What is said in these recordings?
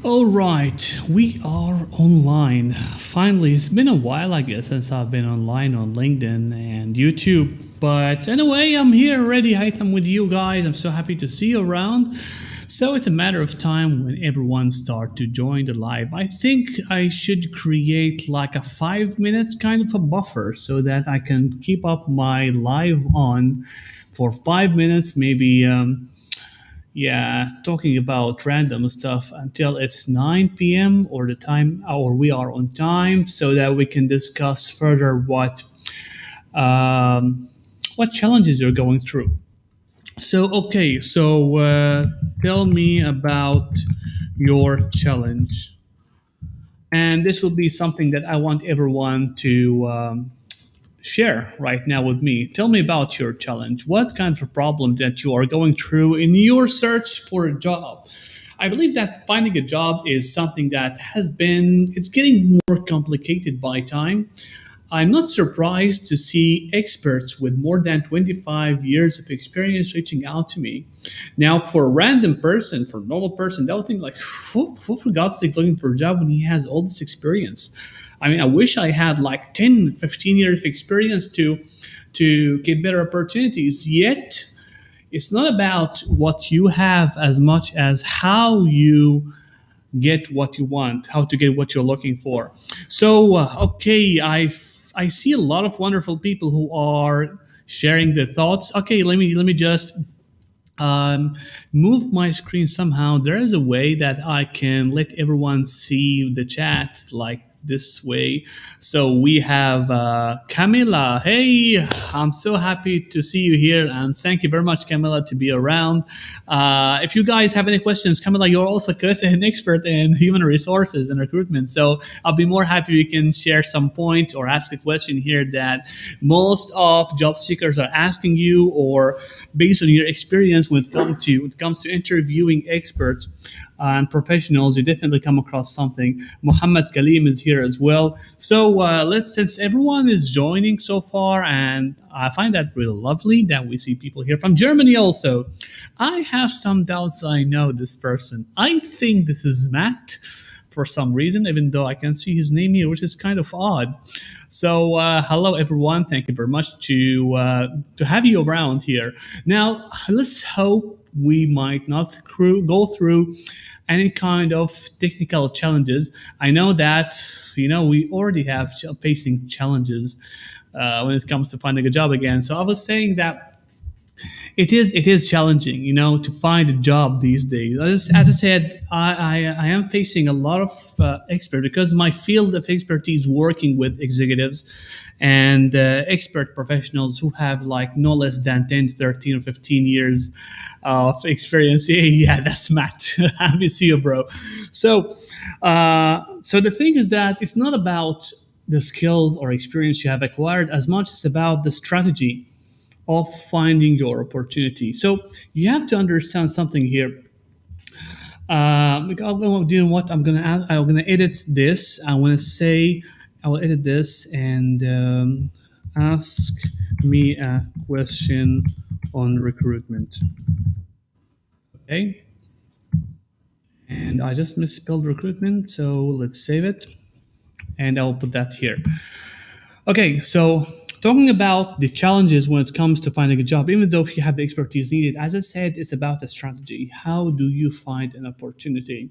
All right, we are online. Finally, it's been a while, I guess, since I've been online on LinkedIn and YouTube. But anyway, I'm here already. Haitham with you guys. I'm so happy to see you around. So it's a matter of time when everyone start to join the live. I think I should create like a 5 minutes kind of a buffer so that I can keep up my live on for 5 minutes, maybe. Yeah, talking about random stuff until it's 9 p.m. or the time, or we are on time, so that we can discuss further um, what challenges you're going through. So, okay, so tell me about your challenge, and this will be something that I want everyone to share right now with me. Tell me about your challenge. What kind of problem that you are going through in your search for a job? I believe that finding a job is something that it's getting more complicated by time. I'm not surprised to see experts with more than 25 years of experience reaching out to me. Now, for a random person, for a normal person, they'll think like, who for God's sake looking for a job when he has all this experience? I mean, I wish I had like 10, 15 years of experience to get better opportunities. Yet, it's not about what you have as much as how you get what you want, how to get what you're looking for. So, okay, I see a lot of wonderful people who are sharing their thoughts. Okay, let me just um, move my screen somehow. There is a way that I can let everyone see the chat like this way. So we have Camila. Hey, I'm so happy to see you here, and thank you very much, Camila, to be around. If you guys have any questions, Camila, you're also an expert in human resources and recruitment. So I'll be more happy you can share some points or ask a question here that most of job seekers are asking you, or based on your experience when it comes to interviewing experts and professionals, you definitely come across something. Muhammad Kalim is here as well. So since everyone is joining so far, and I find that really lovely that we see people here from Germany also. I have some doubts. I know this person. I think this is Matt for some reason, even though I can see his name here, which is kind of odd. So, hello everyone. Thank you very much to have you around here. Now, let's hope we might not go through any kind of technical challenges. I know that we already have facing challenges when it comes to finding a job again. So I was saying that it is challenging, to find a job these days. As I said, I am facing a lot of expert because my field of expertise working with executives and expert professionals who have like no less than 10, 13, or 15 years of experience. Yeah, that's Matt. Happy to see you, bro. So the thing is that it's not about the skills or experience you have acquired as much as about the strategy of finding your opportunity. So you have to understand something here. Doing what I'm gonna edit this. I will edit this and ask me a question on recruitment. Okay, and I just misspelled recruitment, so let's save it, and I'll put that here. Okay, so talking about the challenges when it comes to finding a job, even though if you have the expertise needed, as I said, it's about a strategy. How do you find an opportunity?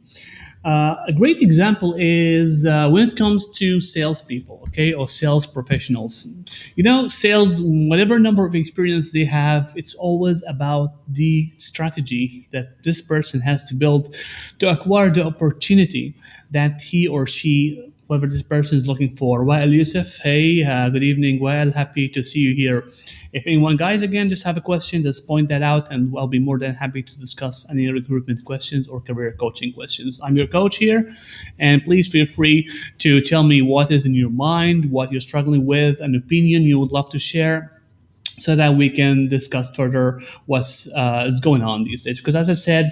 A great example is when it comes to salespeople, okay, or sales professionals. Sales, whatever number of experience they have, it's always about the strategy that this person has to build to acquire the opportunity that he or she, whoever this person is looking for. Wael Yusuf, hey, good evening, Wael. Happy to see you here. If anyone, guys, again, just have a question, just point that out, and I'll be more than happy to discuss any recruitment questions or career coaching questions. I'm your coach here, and please feel free to tell me what is in your mind, what you're struggling with, an opinion you would love to share, so that we can discuss further what's is going on these days. Because as I said,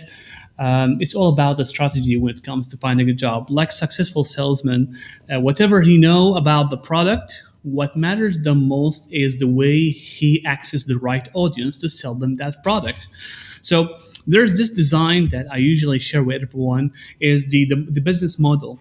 it's all about the strategy when it comes to finding a job. Like successful salesman, whatever he know about the product, what matters the most is the way he accesses the right audience to sell them that product. So there's this design that I usually share with everyone is the business model.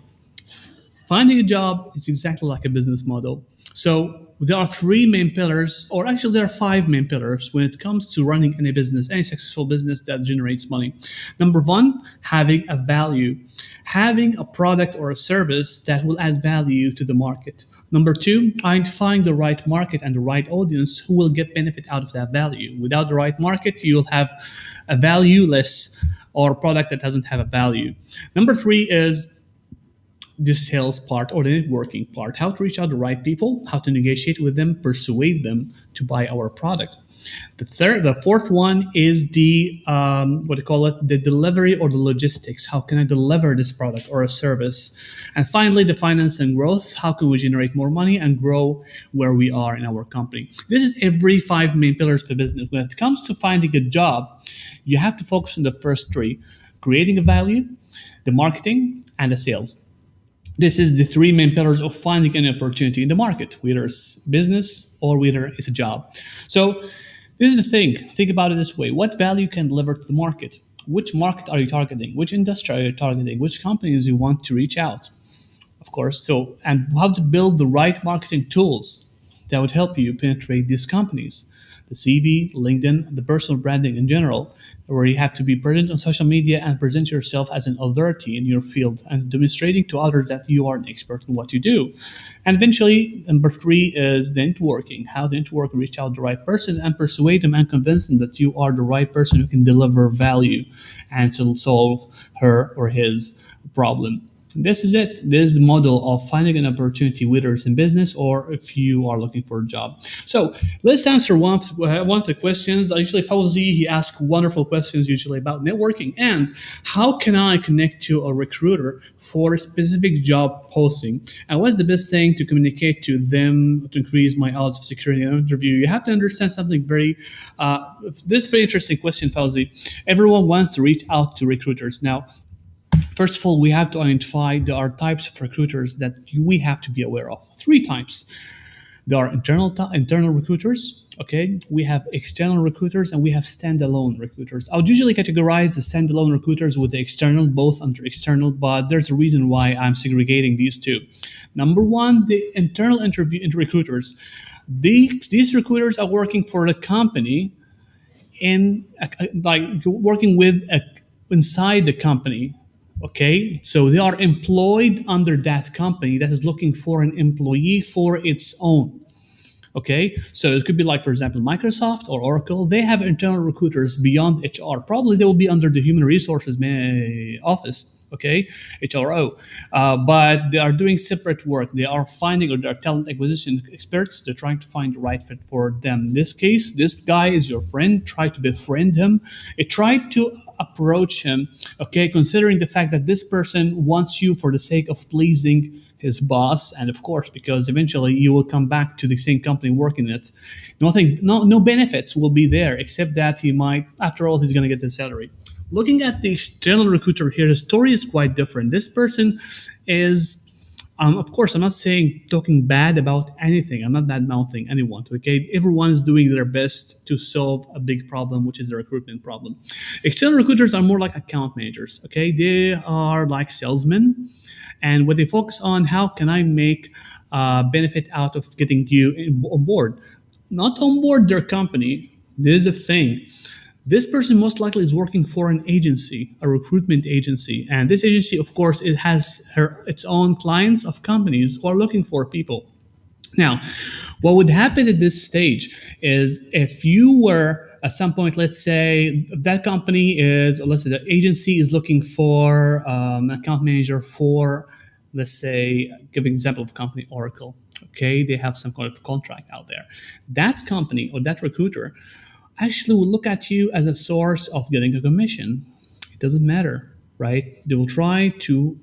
Finding a job is exactly like a business model. So there are three main pillars, or actually there are five main pillars when it comes to running any business, any successful business that generates money. Number one, having a value, having a product or a service that will add value to the market. Number two, identifying the right market and the right audience who will get benefit out of that value. Without the right market, you'll have a valueless or product that doesn't have a value. Number three is the sales part or the networking part, how to reach out to the right people, how to negotiate with them, persuade them to buy our product. The fourth one is the what do you call it, the delivery or the logistics. How can I deliver this product or a service? And finally, the finance and growth. How can we generate more money and grow where we are in our company? This is every five main pillars of business. When it comes to finding a job, you have to focus on the first three: creating a value, the marketing, and the sales. This is the three main pillars of finding an opportunity in the market, whether it's business or whether it's a job. So this is the thing. Think about it this way. What value can deliver to the market? Which market are you targeting? Which industry are you targeting? Which companies you want to reach out? Of course. So, and how to build the right marketing tools that would help you penetrate these companies. The CV, LinkedIn, the personal branding in general, where you have to be present on social media and present yourself as an authority in your field and demonstrating to others that you are an expert in what you do. And eventually, number three is the networking. How to network, reach out to the right person and persuade them and convince them that you are the right person who can deliver value and to solve her or his problem. This is it. This is the model of finding an opportunity, whether it's in business or if you are looking for a job. So let's answer one of the questions. Usually Fawzi, he asks wonderful questions usually about networking and how can I connect to a recruiter for a specific job posting? And what's the best thing to communicate to them to increase my odds of securing an interview? You have to understand something this is a very interesting question, Fawzi. Everyone wants to reach out to recruiters. Now, first of all, we have to identify there are types of recruiters that we have to be aware of. Three types. There are internal recruiters, okay? We have external recruiters and we have standalone recruiters. I would usually categorize the standalone recruiters with the external, both under external, but there's a reason why I'm segregating these two. Number one, the internal recruiters. These recruiters are working for the company in like working with inside the company. Okay, so they are employed under that company that is looking for an employee for its own. Okay, so it could be like, for example, Microsoft or Oracle. They have internal recruiters beyond HR. Probably they will be under the human resources office. Okay, HRO, but they are doing separate work. They are finding, or they are talent acquisition experts. They're trying to find the right fit for them. In this case, this guy is your friend. Try to befriend him. Try to approach him. Okay, considering the fact that this person wants you for the sake of pleasing his boss, and of course, because eventually you will come back to the same company working it. No benefits will be there, except that he might, after all, he's going to get the salary. Looking at the external recruiter here, the story is quite different. This person is, of course, I'm not talking bad about anything. I'm not bad mouthing anyone. Okay, everyone is doing their best to solve a big problem, which is the recruitment problem. External recruiters are more like account managers. Okay, they are like salesmen. And what they focus on, how can I make benefit out of getting you on board? Not on board their company. This is the thing. This person most likely is working for an agency, a recruitment agency. And this agency, of course, it has its own clients of companies who are looking for people. Now, what would happen at this stage is if you were at some point, let's say that company is, or let's say the agency is looking for an account manager for, let's say, give an example of company Oracle. Okay, they have some kind of contract out there. That company or that recruiter actually will look at you as a source of getting a commission. It doesn't matter, right? They will try to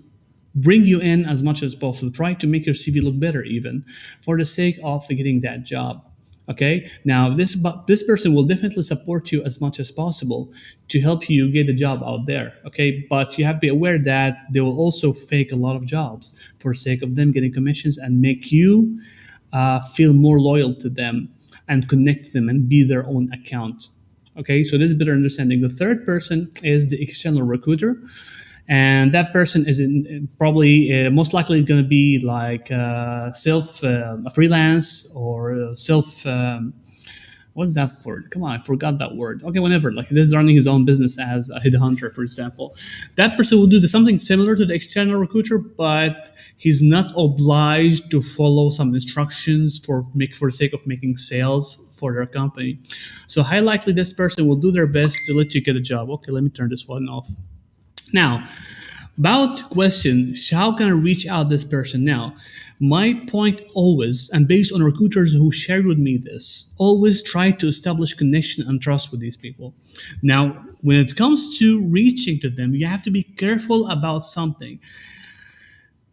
bring you in as much as possible, try to make your CV look better even for the sake of getting that job. Okay, now this person will definitely support you as much as possible to help you get a job out there. Okay, but you have to be aware that they will also fake a lot of jobs for the sake of them getting commissions and make you feel more loyal to them and connect them and be their own account. Okay, so this is better understanding. The third person is the external recruiter, and that person is probably most likely going to be like self a freelance or self what's that word? Come on, I forgot that word. Okay, whenever, like this is running his own business as a headhunter, for example, that person will do something similar to the external recruiter, but he's not obliged to follow some instructions for the sake of making sales for their company. So high likely this person will do their best to let you get a job. Okay, let me turn this one off. Now, about question, how can I reach out this person now? My point always, and based on recruiters who shared with me this, always try to establish connection and trust with these people. Now, when it comes to reaching to them, you have to be careful about something.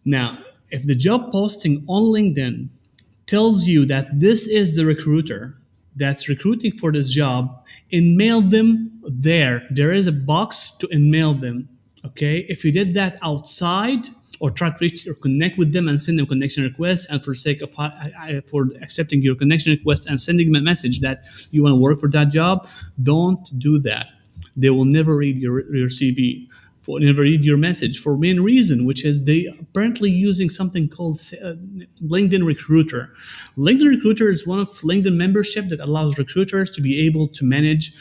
Now, if the job posting on LinkedIn tells you that this is the recruiter that's recruiting for this job, email them there. There is a box to email them. Okay, if you did that outside or try to reach or connect with them and send them connection requests, and for sake of for accepting your connection request and sending them a message that you want to work for that job, don't do that. They will never read your CV. Never read your message for main reason, which is they apparently using something called LinkedIn Recruiter. LinkedIn Recruiter is one of LinkedIn membership that allows recruiters to be able to manage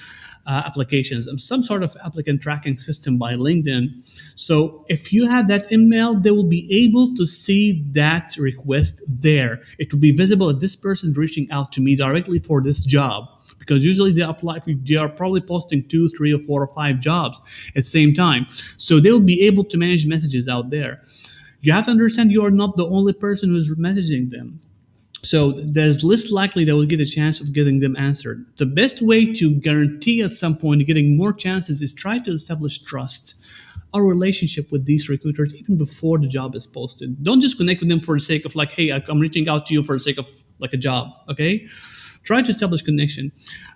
applications and some sort of applicant tracking system by LinkedIn. So if you have that email, they will be able to see that request there. It will be visible that this person is reaching out to me directly for this job, because usually they are probably posting 2, 3, or 4 or 5 jobs at the same time. So they will be able to manage messages out there. You have to understand you are not the only person who's messaging them. So there's less likely they will get a chance of getting them answered. The best way to guarantee at some point getting more chances is try to establish trust or relationship with these recruiters even before the job is posted. Don't just connect with them for the sake of like, hey, I'm reaching out to you for the sake of like a job, okay? Try to establish connection.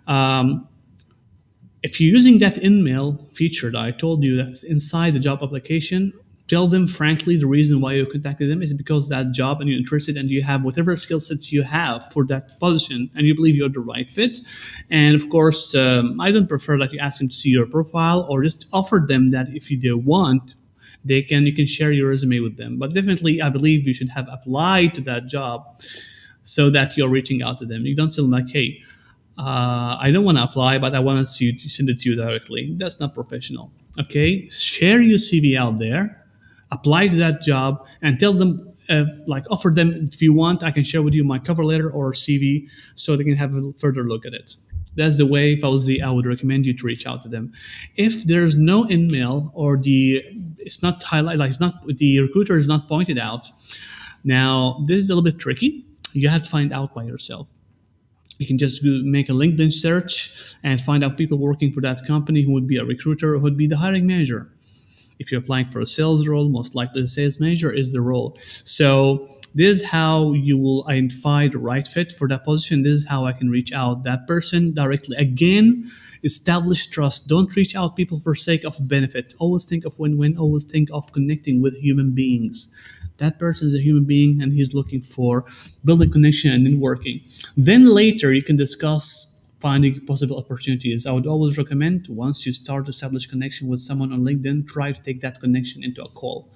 If you're using that email feature that I told you that's inside the job application, tell them frankly the reason why you contacted them is because that job and you're interested and you have whatever skill sets you have for that position and you believe you're the right fit. And of course, I don't prefer that you ask them to see your profile, or just offer them that if they want, you can share your resume with them. But definitely, I believe you should have applied to that job so that you're reaching out to them. You don't tell them like, hey, I don't want to apply, but I want to send it to you directly. That's not professional. Okay, share your CV out there, apply to that job, and tell them, offer them if you want, I can share with you my cover letter or CV so they can have a further look at it. That's the way, Fauzi, I would recommend you to reach out to them. If there's no email or it's not highlighted, like the recruiter is not pointed out. Now, this is a little bit tricky. You have to find out by yourself. You can just make a LinkedIn search and find out people working for that company who would be a recruiter or who would be the hiring manager. If you're applying for a sales role, most likely the sales manager is the role. So this is how you will identify the right fit for that position. This is how I can reach out that person directly. Again, establish trust. Don't reach out people for sake of benefit. Always think of win-win. Always think of connecting with human beings. That person is a human being and he's looking for building connection and networking. Then later you can discuss finding possible opportunities. I would always recommend, once you start to establish connection with someone on LinkedIn, try to take that connection into a call.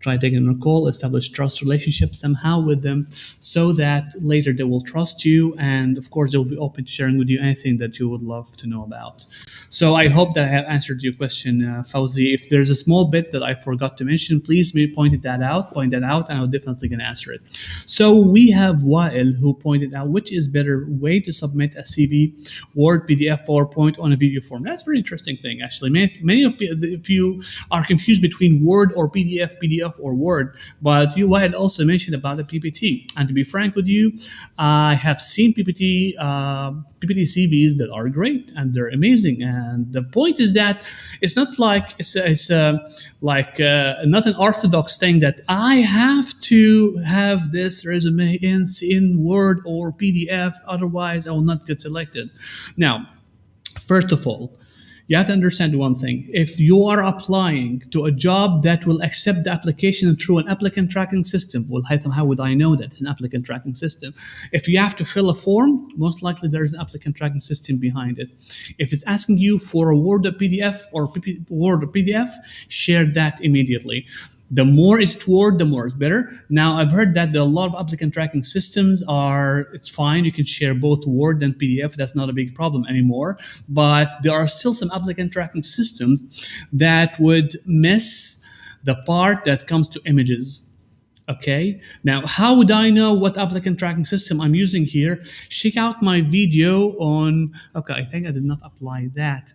Try taking a call, establish trust relationship somehow with them so that later they will trust you. And of course, they will be open to sharing with you anything that you would love to know about. So I hope that I have answered your question, Fauzi. If there's a small bit that I forgot to mention, please point that out, and I'll definitely can answer it. So we have Wael who pointed out which is better way to submit a CV, Word, PDF, PowerPoint on a video form. That's a very interesting thing, actually. Many of you are confused between Word or PDF or Word, but you had also mentioned about the PPT. And to be frank with you, I have seen PPT CVs that are great and they're amazing. And the point is that it's not like it's not an orthodox thing that I have to have this resume in Word or PDF, otherwise I will not get selected. Now, first of all, You have to understand one thing. If you are applying to a job that will accept the application through an applicant tracking system, well, Haitham, how would I know that it's an applicant tracking system? If you have to fill a form, most likely there's an applicant tracking system behind it. If it's asking you for a Word or PDF or Word or PDF, share that immediately. The more it's Word, the more it's better. Now, I've heard that a lot of applicant tracking systems it's fine. You can share both Word and PDF. That's not a big problem anymore. But there are still some applicant tracking systems that would miss the part that comes to images. Okay, now how would I know what applicant tracking system I'm using here? Check out my video on, okay, I think I did not apply that.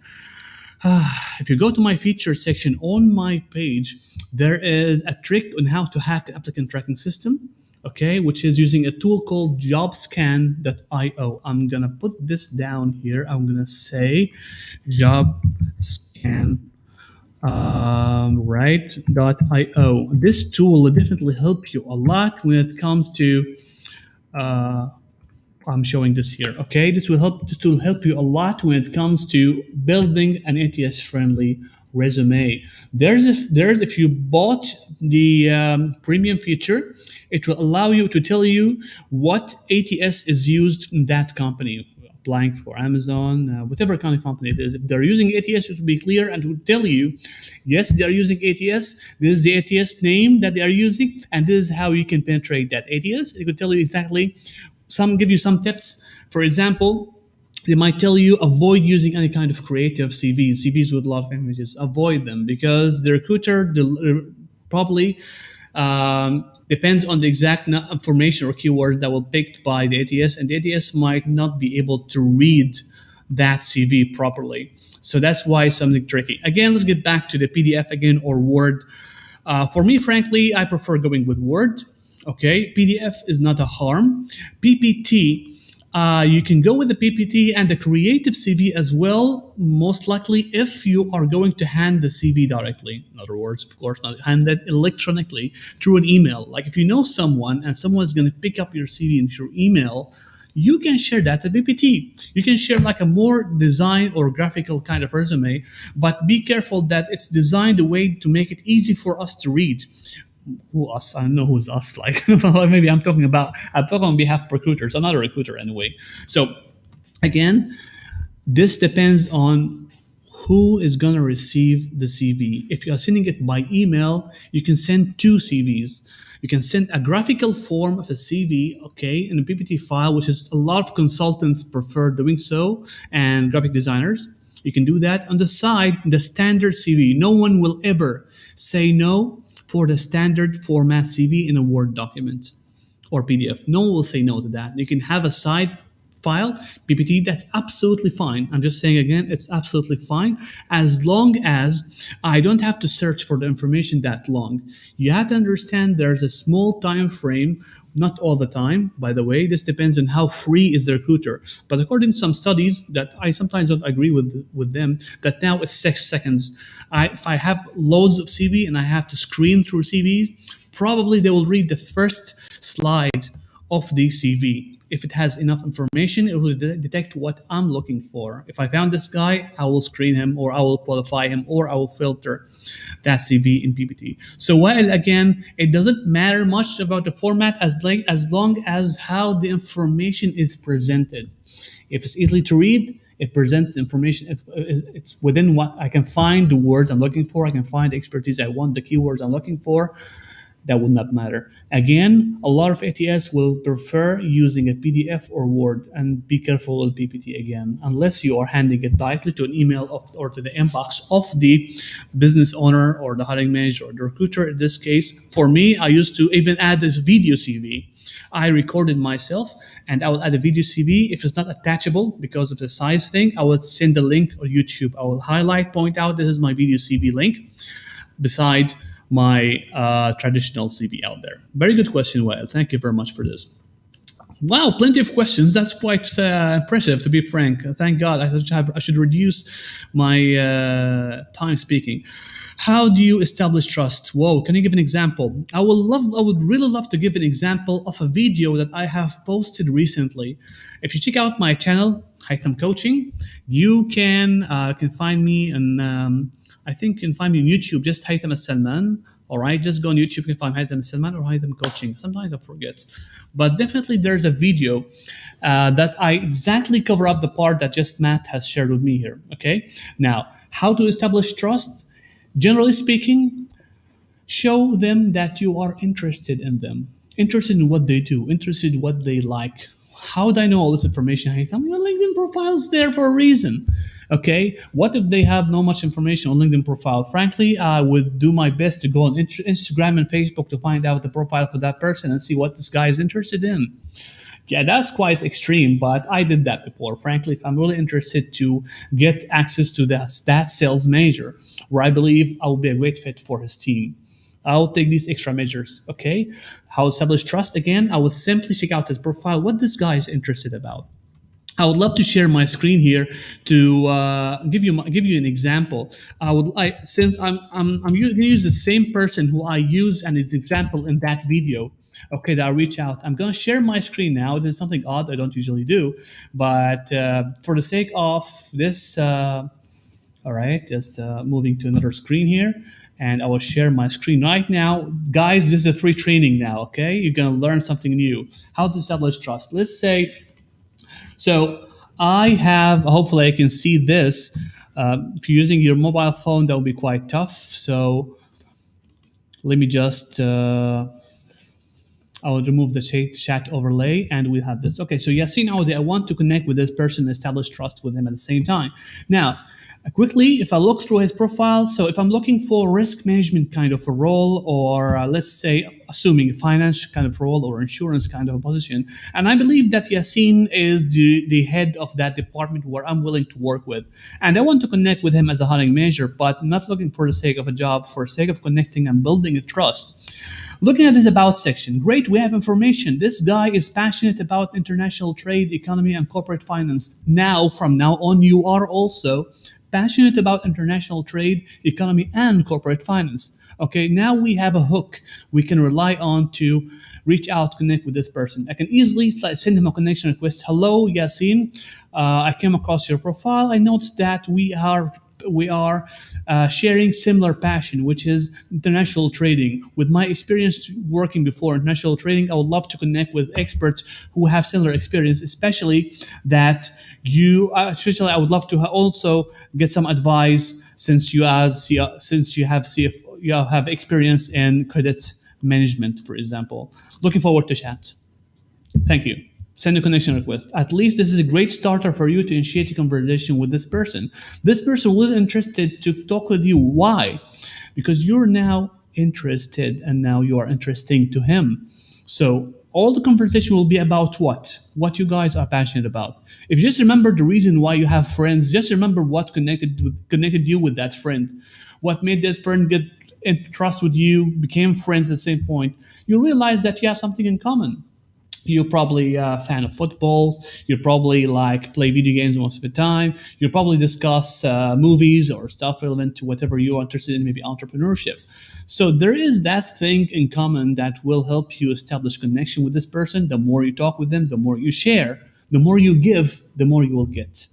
If you go to my features section on my page, there is a trick on how to hack an applicant tracking system, okay, which is using a tool called jobscan.io. I'm going to put this down here. I'm going to say jobscan, right.io. This tool will definitely help you a lot when it comes to I'm showing this here. Okay, this will help you a lot when it comes to building an ATS friendly resume. There's if you bought the premium feature, it will allow you to tell you what ATS is used in that company. Applying for Amazon, whatever kind of company it is. If they're using ATS, it will be clear and it will tell you, yes, they are using ATS. This is the ATS name that they are using, and this is how you can penetrate that ATS. It will tell you exactly. Give you some tips. For example, they might tell you avoid using any kind of creative CVs with a lot of images. Avoid them because the recruiter probably depends on the exact information or keywords that will be picked by the ATS, and the ATS might not be able to read that CV properly. So that's why it's something tricky. Again, let's get back to the PDF again or Word. For me, frankly, I prefer going with Word. Okay, PDF is not a harm. PPT, you can go with the PPT and the creative CV as well, most likely if you are going to hand the CV directly. In other words, of course, not hand it electronically through an email. Like if you know someone and someone's going to pick up your CV in your email, you can share that to PPT. You can share like a more design or graphical kind of resume, but be careful that it's designed a way to make it easy for us to read. Who us? I don't know who's us. Like maybe I'm talking on behalf of recruiters. I'm not a recruiter anyway. So again, this depends on who is going to receive the CV. If you are sending it by email, you can send two CVs. You can send a graphical form of a CV, okay, in a PPT file, which is a lot of consultants prefer doing so, and graphic designers. You can do that. On the side, the standard CV. No one will ever say no for the standard format CV in a Word document or PDF. No one will say no to that. You can have a side file, PPT, that's absolutely fine. I'm just saying again, it's absolutely fine as long as I don't have to search for the information that long. You have to understand there's a small time frame, not all the time, by the way. This depends on how free is the recruiter. But according to some studies that I sometimes don't agree with them, that now it's 6 seconds. If I have loads of CV and I have to screen through CVs, probably they will read the first slide of the CV. If it has enough information, it will detect what I'm looking for. If I found this guy, I will screen him, or I will qualify him, or I will filter that CV in PPT. So while again, it doesn't matter much about the format as long as how the information is presented. If it's easily to read, it presents the information. If it's within what I can find the words I'm looking for, I can find the expertise I want, the keywords I'm looking for, that will not matter. Again, a lot of ATS will prefer using a PDF or Word, and be careful with PPT again, unless you are handing it directly to an email or to the inbox of the business owner or the hiring manager or the recruiter. In this case, for me, I used to even add a video CV. I recorded myself and I will add a video CV. If it's not attachable because of the size thing, I would send the link on YouTube. I will highlight, point out, this is my video CV link, besides my traditional CV out there. Very good question, Wael. Thank you very much for this. Wow, plenty of questions. That's quite impressive, to be frank. Thank God. I should reduce my time speaking. How do you establish trust? Whoa, can you give an example? I would really love to give an example of a video that I have posted recently. If you check out my channel, Haitham Coaching, you can find me and I think you can find me on YouTube, just Haitham Salman. All right, just go on YouTube, you can find Haitham Salman or Haitham Coaching. Sometimes I forget. But definitely there's a video that I exactly cover up the part that just Matt has shared with me here. Okay, now, how to establish trust? Generally speaking, show them that you are interested in them, interested in what they do, interested in what they like. How do I know all this information? Your LinkedIn profile is there for a reason. Okay, what if they have no much information on LinkedIn profile? Frankly, I would do my best to go on Instagram and Facebook to find out the profile for that person and see what this guy is interested in. Yeah, that's quite extreme, but I did that before. Frankly, if I'm really interested to get access to the stat sales manager, where I believe I will be a great fit for his team, I'll take these extra measures. Okay, how establish trust? Again, I will simply check out his profile, what this guy is interested about. I would love to share my screen here to give you an example. Since I'm going to use the same person who I use and his example in that video. Okay, that I reach out. I'm going to share my screen now. This is something odd I don't usually do, but for the sake of this, all right, just moving to another screen here, and I will share my screen right now, guys. This is a free training now. Okay, you're going to learn something new. How to establish trust. Let's say so I have, hopefully I can see this. If you're using your mobile phone, that will be quite tough. So let me just, I will remove the chat overlay and we have this. Okay, so Yasin Audi, I want to connect with this person, establish trust with him at the same time. Now, quickly, if I look through his profile, so if I'm looking for risk management kind of a role, or let's say, assuming finance kind of role or insurance kind of a position, and I believe that Yasin is the head of that department where I'm willing to work with, and I want to connect with him as a hiring manager, but not looking for the sake of a job, for the sake of connecting and building a trust. Looking at this about section, great, we have information. This guy is passionate about international trade, economy, and corporate finance. Now, from now on, you are also passionate about international trade, economy, and corporate finance. Okay, now we have a hook we can rely on to reach out, connect with this person. I can easily send him a connection request. Hello, Yasin. I came across your profile. I noticed that we are sharing similar passion, which is international trading. With my experience working before international trading, I would love to connect with experts who have similar experience, especially that especially I would love to also get some advice since you have experience in credit management, for example. Looking forward to chat. Thank you. Send a connection request. At least this is a great starter for you to initiate a conversation with this person. This person will be interested to talk with you. Why? Because you're now interested and now you are interesting to him. So all the conversation will be about what? What you guys are passionate about. If you just remember the reason why you have friends, just remember what connected you with that friend. What made that friend get in trust with you, became friends at the same point. You realize that you have something in common. You're probably a fan of football. You probably play video games most of the time. You probably discuss movies or stuff relevant to whatever you're interested in, maybe entrepreneurship. So there is that thing in common that will help you establish connection with this person. The more you talk with them, the more you share, the more you give, the more you will get.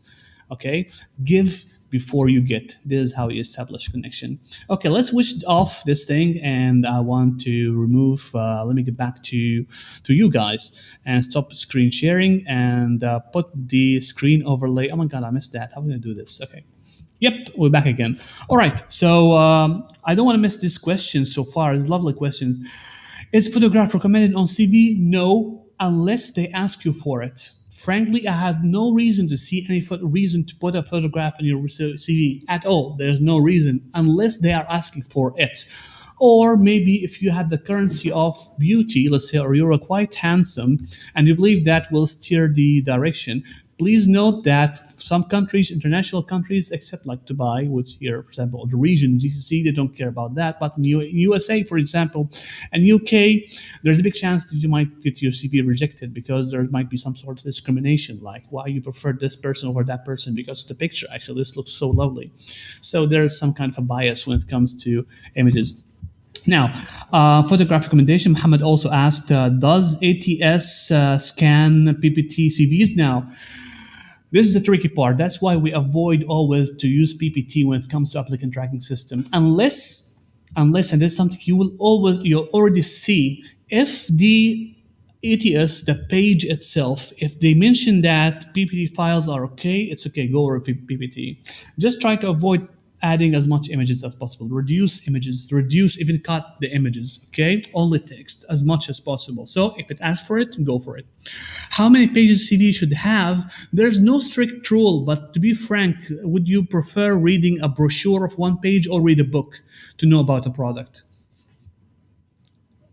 Okay, give before you get. This is how you establish connection. Okay, let's switch off this thing, and I want to remove. Let me get back to you guys and stop screen sharing and put the screen overlay. Oh my God, I missed that. How am I gonna do this? Okay. Yep, we're back again. All right, so I don't want to miss these questions so far. It's lovely questions. Is photograph recommended on CV? No, unless they ask you for it. Frankly, I have no reason to see any reason to put a photograph in your CV at all. There's no reason unless they are asking for it. Or maybe if you have the currency of beauty, let's say, or you're quite handsome and you believe that will steer the direction, Please note that some countries, international countries, except like Dubai, which here, for example, the region GCC, they don't care about that. But in USA, for example, and UK, there's a big chance that you might get your CV rejected because there might be some sort of discrimination, like why you prefer this person over that person because the picture actually this looks so lovely. So there's some kind of a bias when it comes to images. Now, photograph recommendation. Muhammad also asked, does ATS scan PPT CVs? Now, this is the tricky part. That's why we avoid always to use PPT when it comes to applicant tracking system, unless and there's something you'll already see if the ATS, the page itself, if they mention that PPT files are okay, it's okay, go over PPT. Just try to avoid adding as much images as possible. Reduce images, even cut the images, okay? Only text as much as possible. So if it asks for it, go for it. How many pages CV should have? There's no strict rule, but to be frank, would you prefer reading a brochure of one page or read a book to know about a product?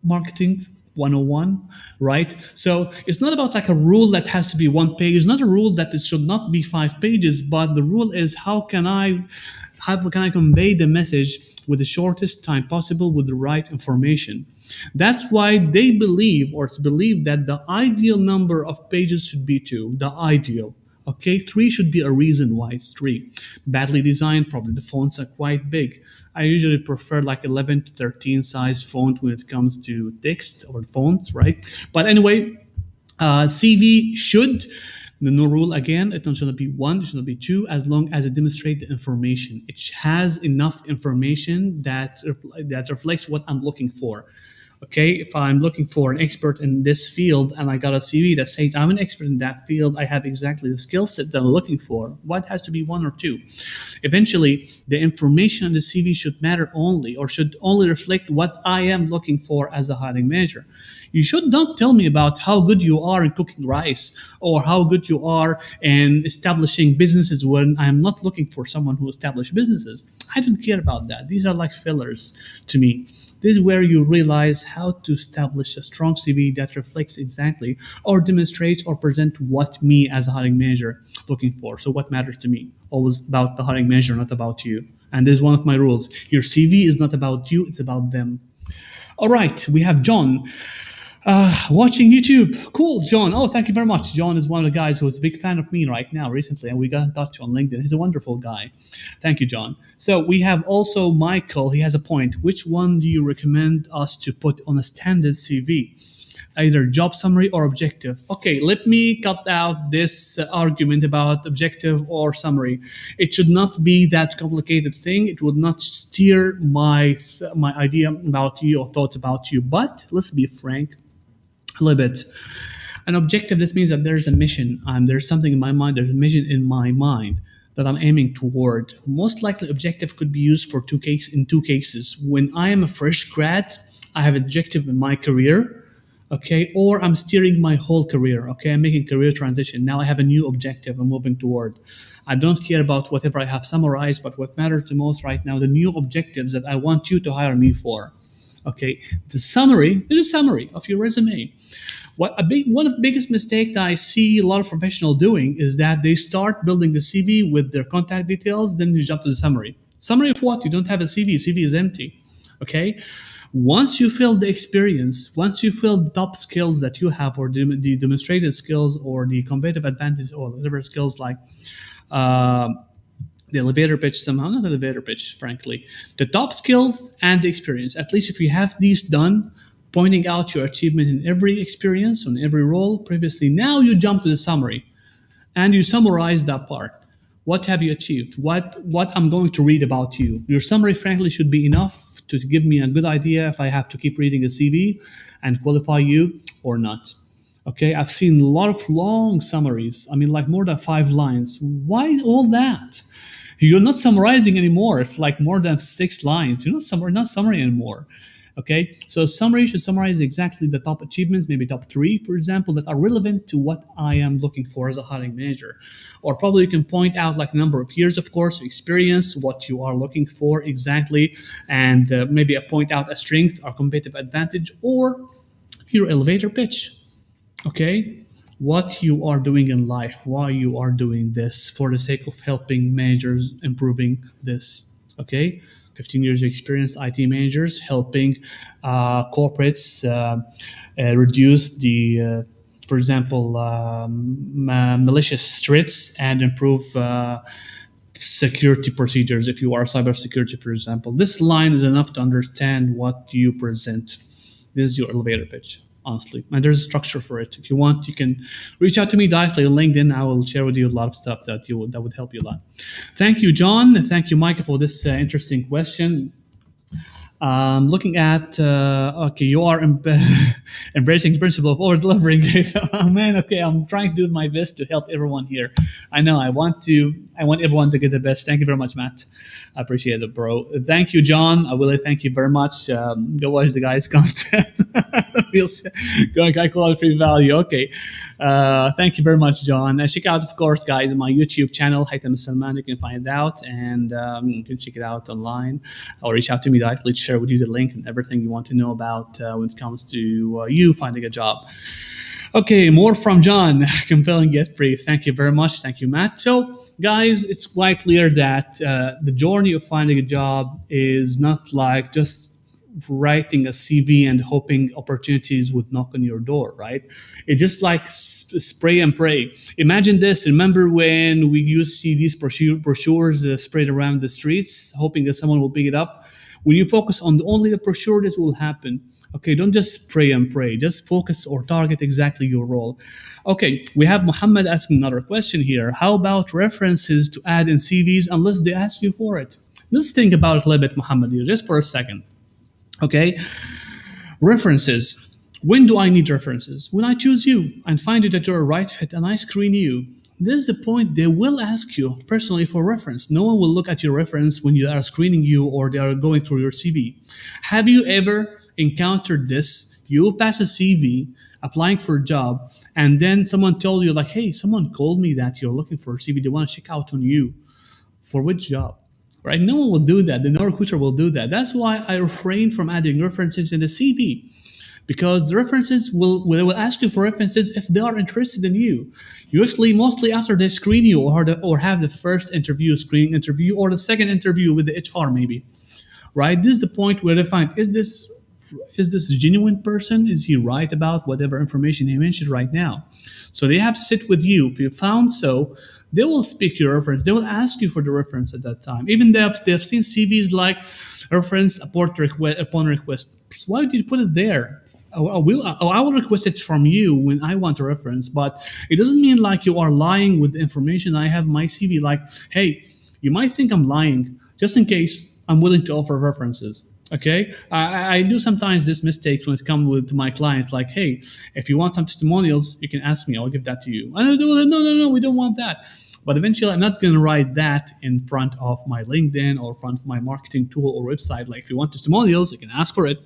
Marketing 101, right? So it's not about like a rule that has to be one page. It's not a rule that it should not be 5 pages, but the rule is how can I convey the message with the shortest time possible with the right information. That's why they believe, or it's believed, that the ideal number of pages should be 2, the ideal. Okay, 3 should be a reason why it's 3. Badly designed, probably the fonts are quite big. I usually prefer like 11 to 13 size font when it comes to text or fonts, right? But anyway, CV should, the no rule again, it shouldn't be 1, it shouldn't be 2, as long as it demonstrates the information. It has enough information that reflects what I'm looking for. Okay, if I'm looking for an expert in this field and I got a CV that says I'm an expert in that field, I have exactly the skill set that I'm looking for. What has to be 1 or 2? Eventually, the information in the CV should matter only, or should only reflect what I am looking for as a hiring manager. You should not tell me about how good you are in cooking rice or how good you are in establishing businesses when I'm not looking for someone who established businesses. I don't care about that. These are like fillers to me. This is where you realize how to establish a strong CV that reflects exactly or demonstrates or present what me as a hiring manager looking for. So what matters to me? Always about the hiring manager, not about you. And this is one of my rules. Your CV is not about you, it's about them. All right, we have John. Watching YouTube. Cool, John. Oh, thank you very much. John is one of the guys who is a big fan of me right now recently, and we got in touch on LinkedIn. He's a wonderful guy. Thank you, John. So we have also Michael. He has a point. Which one do you recommend us to put on a standard CV? Either job summary or objective. Okay, let me cut out this argument about objective or summary. It should not be that complicated thing. It would not steer my idea about you or thoughts about you. But let's be frank a little bit. An objective, this means that there's a mission. There's something in my mind, there's a mission in my mind that I'm aiming toward. Most likely, objective could be used for in two cases. When I am a fresh grad, I have an objective in my career, okay, or I'm steering my whole career, okay, I'm making career transition. Now I have a new objective I'm moving toward. I don't care about whatever I have summarized, but what matters the most right now, the new objectives that I want you to hire me for. Okay, the summary is a summary of your resume. One of the biggest mistakes that I see a lot of professionals doing is that they start building the CV with their contact details, then you jump to the summary. Summary of what? You don't have a CV. CV is empty. Okay? Once you fill the experience, once you fill the top skills that you have, or the demonstrated skills, or the competitive advantage, or whatever skills like the elevator pitch, somehow not elevator pitch, frankly, the top skills and the experience. At least if you have these done, pointing out your achievement in every experience, on every role previously, now you jump to the summary and you summarize that part. What have you achieved? What I'm going to read about you. Your summary, frankly, should be enough to give me a good idea if I have to keep reading a CV and qualify you or not. Okay, I've seen a lot of long summaries. I mean, like more than 5 lines. Why all that? You're not summarizing anymore. If like more than 6 lines, you're not summary anymore. Okay, so summary should summarize exactly the top achievements, maybe top 3, for example, that are relevant to what I am looking for as a hiring manager. Or probably you can point out like a number of years, of course, experience, what you are looking for exactly, and maybe point out a strength or competitive advantage, or your elevator pitch. Okay, what you are doing in life, why you are doing this for the sake of helping managers improving this. Okay, 15 years of experience, IT managers helping corporates reduce the for example, malicious threats and improve security procedures. If you are cybersecurity, for example, this line is enough to understand what you present. This is your elevator pitch, honestly, and there's a structure for it. If you want, you can reach out to me directly on LinkedIn. I will share with you a lot of stuff that would help you a lot. Thank you, John. Thank you, Michael, for this interesting question. Looking at okay, you are embracing the principle of over delivering. Oh man, okay, I'm trying to do my best to help everyone here. I know I want everyone to get the best. Thank you very much, Matt. I appreciate it, bro. Thank you, John. I really thank you very much. Go watch the guy's content. I call it free value. Okay. Thank you very much, John. Check out, of course, guys, my YouTube channel, Haitham Salman. You can find it out, and you can check it out online, or reach out to me directly to share with you the link and everything you want to know about when it comes to you finding a job. Okay, more from John. Compelling yet brief. Thank you very much. Thank you, Matt. So, guys, it's quite clear that the journey of finding a job is not like just writing a CV and hoping opportunities would knock on your door, right? It's just like spray and pray. Imagine this. Remember when we used to see these brochures sprayed around the streets, hoping that someone will pick it up? When you focus on only the brochure, this will happen. Okay, don't just pray and pray. Just focus or target exactly your role. Okay, we have Muhammad asking another question here. How about references to add in CVs unless they ask you for it? Let's think about it a little bit, Muhammad, here, just for a second. Okay, references. When do I need references? When I choose you and find you that you're a right fit and I screen you. This is the point. They will ask you personally for reference. No one will look at your reference when you are screening you or they are going through your CV. Have you ever encountered this? You pass a CV applying for a job and then someone told you like, hey, someone called me that you're looking for a CV. They want to check out on you. For which job? Right? No one will do that. No recruiter will do that. That's why I refrain from adding references in the CV. Because the references they will ask you for references if they are interested in you. Usually, mostly after they screen you or have the first interview, screening interview, or the second interview with the HR maybe, right? This is the point where they find, is this a genuine person? Is he right about whatever information he mentioned right now? So they have to sit with you. If you found so, they will speak your reference. They will ask you for the reference at that time. Even they have seen CVs like reference upon request. Why did you put it there? I will request it from you when I want a reference, but it doesn't mean like you are lying with the information I have in my CV. Like, hey, you might think I'm lying. Just in case, I'm willing to offer references. Okay, I do sometimes this mistake when it comes with my clients. Like, hey, if you want some testimonials, you can ask me. I'll give that to you. No, we don't want that. But eventually, I'm not going to write that in front of my LinkedIn or front of my marketing tool or website. Like, if you want testimonials, you can ask for it.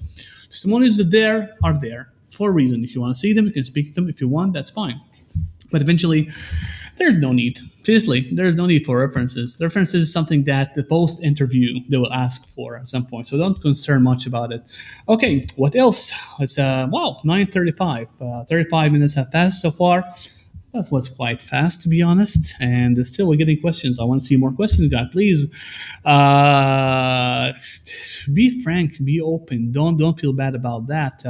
Testimonials that are there for a reason. If you want to see them, you can speak to them. If you want, that's fine. But eventually, there's no need. Seriously, there's no need for references. References is something that the post-interview they will ask for at some point. So don't concern much about it. Okay, what else? It's 9:35. 35 minutes have passed so far. That was quite fast, to be honest. And still, we're getting questions. I want to see more questions, guys. Please, be frank, be open. Don't feel bad about that.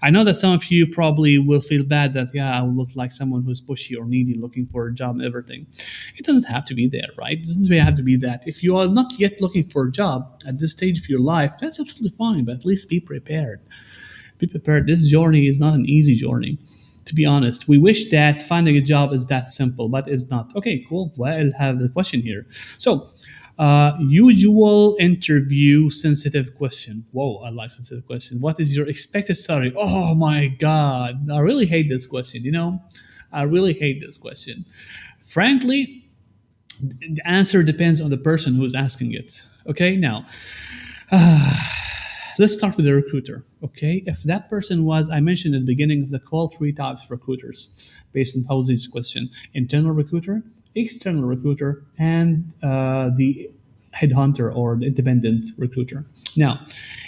I know that some of you probably will feel bad that I will look like someone who's pushy or needy, looking for a job and everything. It doesn't have to be there, right? It doesn't really have to be that. If you are not yet looking for a job at this stage of your life, that's absolutely fine. But at least be prepared. Be prepared. This journey is not an easy journey. To be honest, we wish that finding a job is that simple, but it's not. Okay, cool. Well, I'll have the question here. So, usual interview sensitive question. Whoa, I like sensitive question. What is your expected salary? Oh my God. I really hate this question, I really hate this question. Frankly, the answer depends on the person who's asking it. Okay, now, let's start with the recruiter. Okay, if that person was, I mentioned at the beginning of the call, 3 types of recruiters based on Fauzi's question: internal recruiter, external recruiter, and the headhunter or the independent recruiter. Now,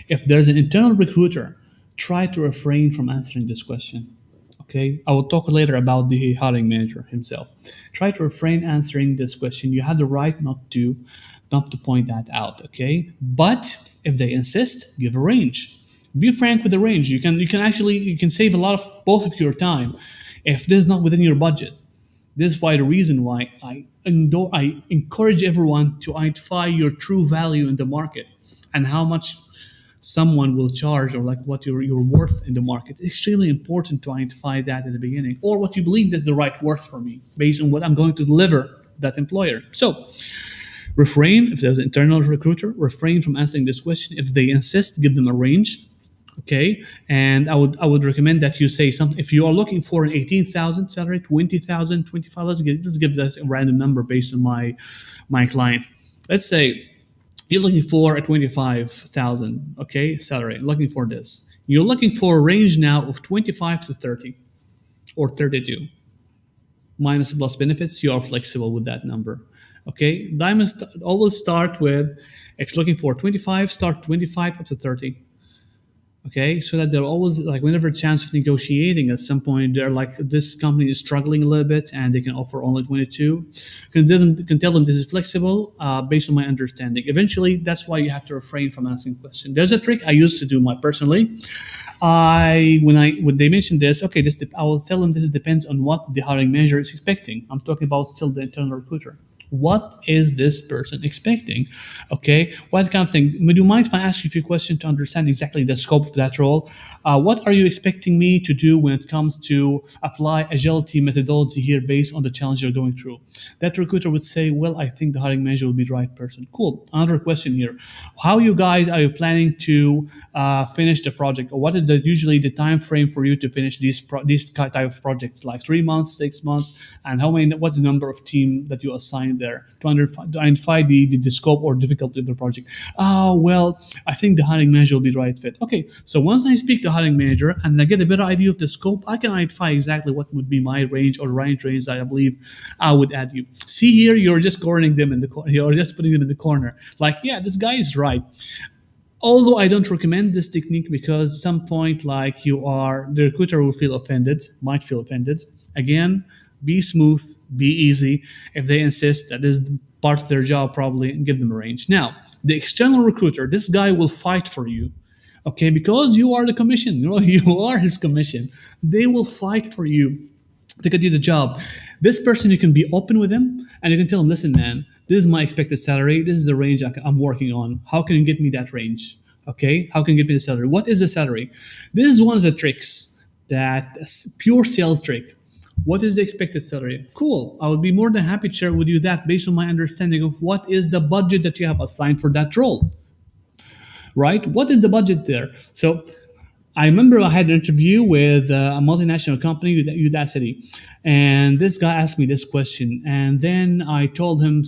if there's an internal recruiter, try to refrain from answering this question. Okay, I will talk later about the hiring manager himself. Try to refrain answering this question. You have the right not to point that out. Okay, but if they insist, give a range. Be frank with the range. You can save a lot of both of your time if this is not within your budget. This is why the reason why I encourage everyone to identify your true value in the market and how much someone will charge or like what your worth in the market. It's extremely important to identify that in the beginning or what you believe is the right worth for me based on what I'm going to deliver that employer. So refrain, if there's an internal recruiter, refrain from answering this question. If they insist, give them a range. Okay, and I would recommend that you say something. If you are looking for an 18,000 salary, 20,000, 25, let's give this a random number based on my clients. Let's say you're looking for a 25,000, okay, salary. Looking for this. You're looking for a range now of 25 to 30 or 32 minus plus benefits. You are flexible with that number. Okay, diamonds always start with, if you're looking for 25, start 25 up to 30. Okay, so that they're always like, whenever a chance of negotiating at some point, they're like, this company is struggling a little bit and they can offer only 22. Can tell them this is flexible based on my understanding. Eventually, that's why you have to refrain from asking questions. There's a trick I used to do my personally. When they mention this, okay, I will tell them this depends on what the hiring manager is expecting. I'm talking about still the internal recruiter. What is this person expecting? Okay, what kind of thing? Would you mind if I ask you a few questions to understand exactly the scope of that role? What are you expecting me to do when it comes to apply agility methodology here based on the challenge you're going through? That recruiter would say, well, I think the hiring manager will be the right person. Cool. Another question here. How are you planning to finish the project? Or what is usually the time frame for you to finish these type of projects? Like 3 months, 6 months? And what's the number of team that you assign there to identify the scope or difficulty of the project? Well, I think the hiring manager will be the right fit. Okay, so once I speak to the hiring manager and I get a better idea of the scope, I can identify exactly what would be my range or range that I believe I would add you. See here, you're just cornering them in the corner. You're just putting them in the corner. Like, yeah, this guy is right. Although I don't recommend this technique because at some point, like the recruiter might feel offended. Again, be smooth, be easy. If they insist that this is part of their job, probably give them a range. Now, the external recruiter, this guy will fight for you, okay, because you are the commission. You are his commission. They will fight for you to get you the job. This person, you can be open with him and you can tell him, listen, man, this is my expected salary. This is the range I'm working on. How can you get me that range? Okay, how can you get me the salary? What is the salary? This is one of the tricks, pure sales trick. What is the expected salary? Cool. I would be more than happy to share with you that based on my understanding of what is the budget that you have assigned for that role. Right? What is the budget there? So I remember I had an interview with a multinational company, Udacity, and this guy asked me this question, and then I told him,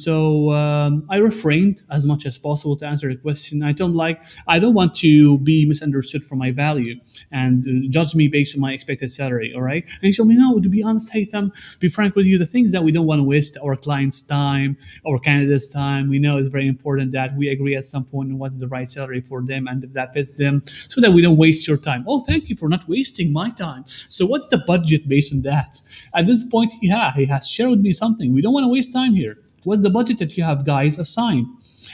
I refrained as much as possible to answer the question. I told him, like, I don't want to be misunderstood for my value and judge me based on my expected salary, all right? And he told me, no, to be honest, Haitham, to be frank with you, the things that we don't want to waste our clients' time, our candidates' time, we know it's very important that we agree at some point on what is the right salary for them and if that fits them so that we don't waste your time. Oh, thank you for not wasting my time. So what's the budget based on that? At this point, he has shared with me something. We don't want to waste time here. What's the budget that you have guys assigned?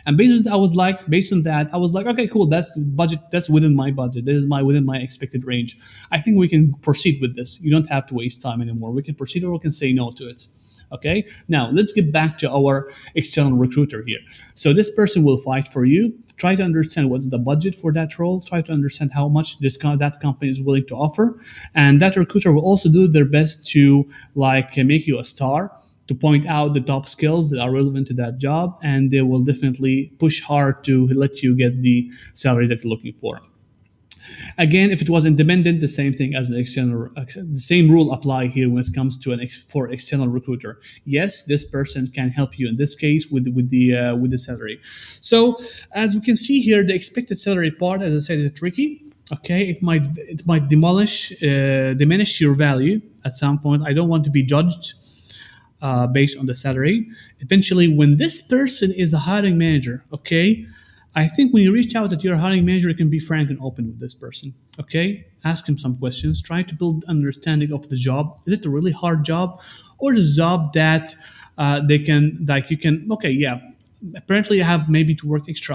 And based on that, I was like, okay, cool. That's budget. That's within my budget. That is within my expected range. I think we can proceed with this. You don't have to waste time anymore. We can proceed or we can say no to it. Okay. Now let's get back to our external recruiter here. So this person will fight for you. Try to understand what's the budget for that role. Try to understand how much that company is willing to offer, and that recruiter will also do their best to make you a star, to point out the top skills that are relevant to that job, and they will definitely push hard to let you get the salary that you're looking for. Again, if it was independent, the same thing as the same rule apply here when it comes to for external recruiter. Yes, this person can help you in this case with the salary. So as we can see here, the expected salary part, as I said, is tricky. Okay, it might diminish your value at some point. I don't want to be judged based on the salary. Eventually, when this person is the hiring manager, okay, I think when you reach out to your hiring manager, you can be frank and open with this person. Okay, ask him some questions. Try to build understanding of the job. Is it a really hard job, or the job that they can like you can? Okay, yeah. Apparently, I have maybe to work extra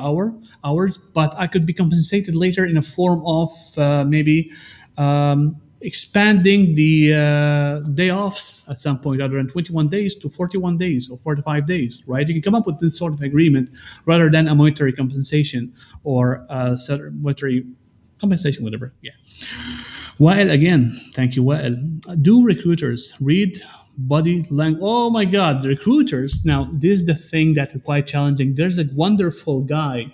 hours, but I could be compensated later in a form of maybe expanding the day offs at some point, other than 21 days to 41 days or 45 days, right? You can come up with this sort of agreement rather than a monetary compensation or monetary compensation, whatever. Yeah. Wael again, thank you, Wael. Do recruiters read body language? Oh my God, the recruiters. Now, this is the thing that is quite challenging. There's a wonderful guy.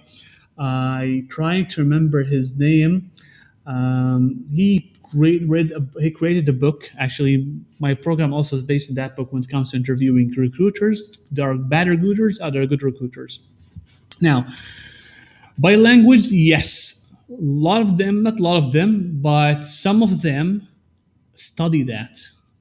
I trying to remember his name. He created a book. Actually, my program also is based on that book when it comes to interviewing recruiters. There are bad recruiters, there are good recruiters. Now, by language, yes, a lot of them, not a lot of them, but some of them study that.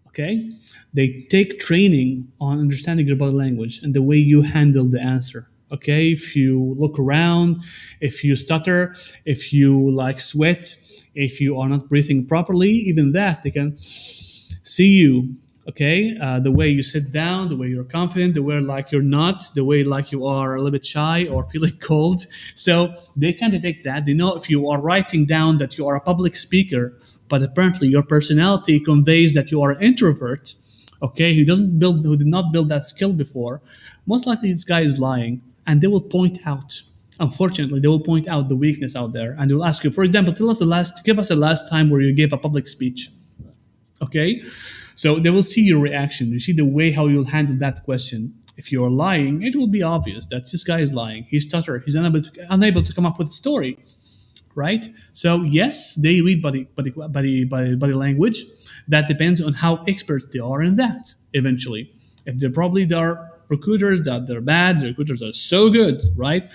Okay, they take training on understanding your body language and the way you handle the answer. Okay, if you look around, if you stutter, if you like sweat, if you are not breathing properly, even that they can see you. Okay, the way you sit down, the way you're confident, the way like you're not, the way like you are a little bit shy or feeling cold. So they can detect that. They know if you are writing down that you are a public speaker, but apparently your personality conveys that you are an introvert. Okay, who did not build that skill before. Most likely this guy is lying, and they will point out. Unfortunately, they will point out the weakness out there, and they will ask you, for example, give us the last time where you gave a public speech. Okay, so they will see your reaction. You see the way how you'll handle that question. If you're lying, it will be obvious that this guy is lying. He's stutter. He's unable to come up with a story, right? So yes, they read body language. That depends on how experts they are in that. Eventually, if there are recruiters that they're bad, the recruiters are so good, right?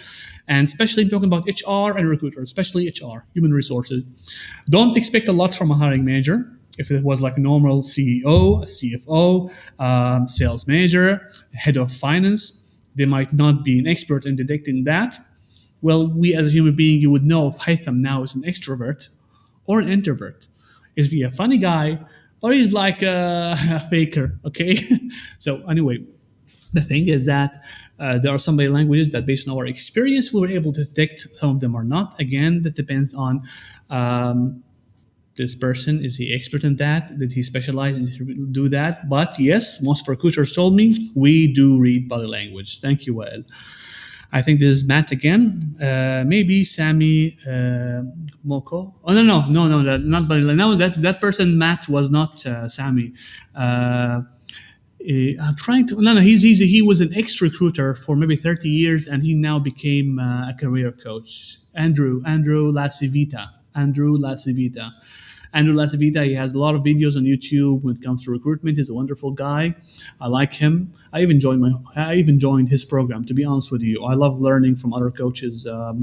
And especially talking about HR and recruiters, especially HR, human resources. Don't expect a lot from a hiring manager. If it was like a normal CEO, a CFO, sales manager, head of finance, they might not be an expert in detecting that. Well, we as a human being, you would know if Haitham now is an extrovert or an introvert. Is he a funny guy or he's like a faker? Okay. So anyway, the thing is that there are some body languages that, based on our experience, we were able to detect. Some of them are not. Again, that depends on this person. Is he expert in that? Did he specialize? Did he do that? But yes, most recruiters told me we do read body language. Thank you, Wael. I think this is Matt again. Maybe Sammy Moko. Oh no, not body language. No, that person. Matt was not Sammy. I'm trying to. No, he was an ex-recruiter for maybe 30 years, and he now became a career coach. Andrew Lasivita. Andrew Lasivita, he has a lot of videos on YouTube when it comes to recruitment. He's a wonderful guy. I like him. I even joined his program, to be honest with you. I love learning from other coaches. I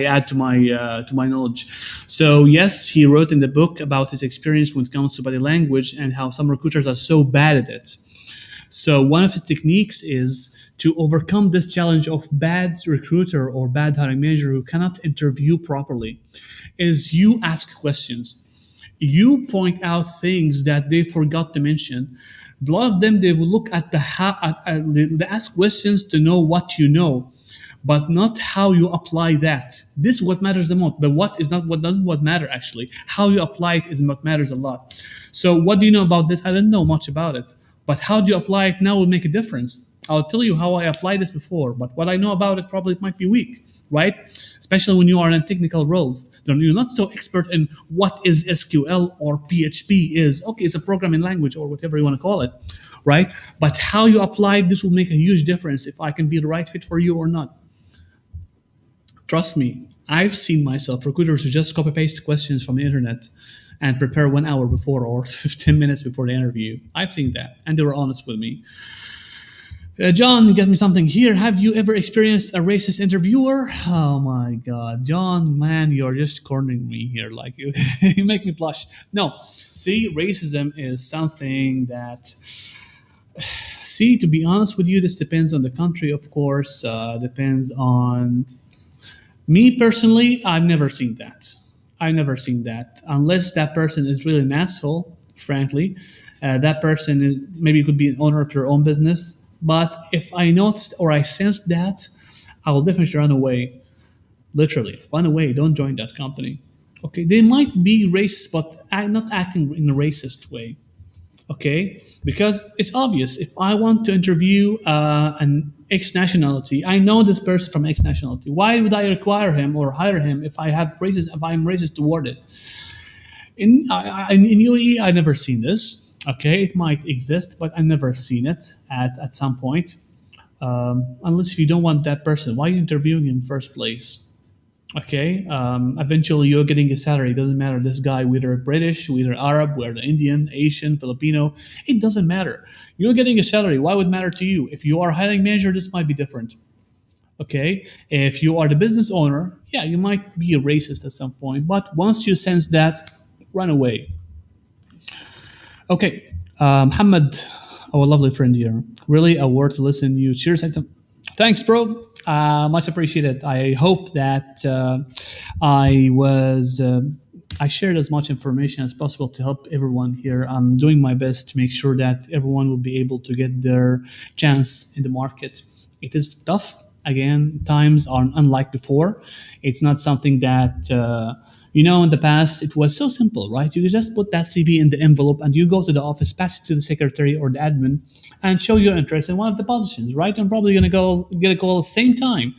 add to my knowledge. So yes, he wrote in the book about his experience when it comes to body language and how some recruiters are so bad at it. So one of the techniques is to overcome this challenge of bad recruiter or bad hiring manager who cannot interview properly is you ask questions. You point out things that they forgot to mention. A lot of them, they will look at they ask questions to know what you know, but not how you apply that. This is what matters the most. The what is not what doesn't what matter actually. How you apply it is what matters a lot. So what do you know about this? I don't know much about it. But how do you apply it now will make a difference. I'll tell you how I applied this before, but what I know about it probably it might be weak, right? Especially when you are in technical roles. Then you're not so expert in what is SQL or PHP is. Okay, it's a programming language or whatever you want to call it, right? But how you apply it, this will make a huge difference if I can be the right fit for you or not. Trust me, I've seen myself, recruiters who just copy paste questions from the internet and prepare 1 hour before or 15 minutes before the interview. I've seen that, and they were honest with me. John, get me something here. Have you ever experienced a racist interviewer? Oh my God, John, man, you're just cornering me here. Like you make me blush. No, see, racism is something that. See, to be honest with you, this depends on the country, of course. Depends on me personally. I've never seen that. I never seen that unless that person is really an asshole. Frankly, that person maybe could be an owner of their own business. But if I noticed or I sensed that, I will definitely run away. Literally, run away. Don't join that company. Okay, they might be racist, but not acting in a racist way. Okay, because it's obvious. If I want to interview an X nationality, I know this person from X nationality. Why would I require him or hire him if I have racist? If I'm racist toward it? In UAE, I never seen this. Okay, it might exist, but I never seen it at some point. Unless if you don't want that person, why are you interviewing him in the first place? Okay, eventually you're getting a salary. It doesn't matter this guy, whether British, whether Arab, whether Indian, Asian, Filipino. It doesn't matter. You're getting a salary. Why would it matter to you? If you are a hiring manager, this might be different. Okay, if you are the business owner, yeah, you might be a racist at some point. But once you sense that, run away. Okay, Muhammad, our lovely friend here. Really a word to listen to you. Cheers, Haitham. Thanks, bro. Much appreciated. I hope that I was I shared as much information as possible to help everyone here. I'm doing my best to make sure that everyone will be able to get their chance in the market. It is tough. Again, times are unlike before. It's not something that in the past it was so simple, right? You just put that CV in the envelope and you go to the office, pass it to the secretary or the admin, and show your interest in one of the positions, right? I'm probably gonna go get a call at the same time.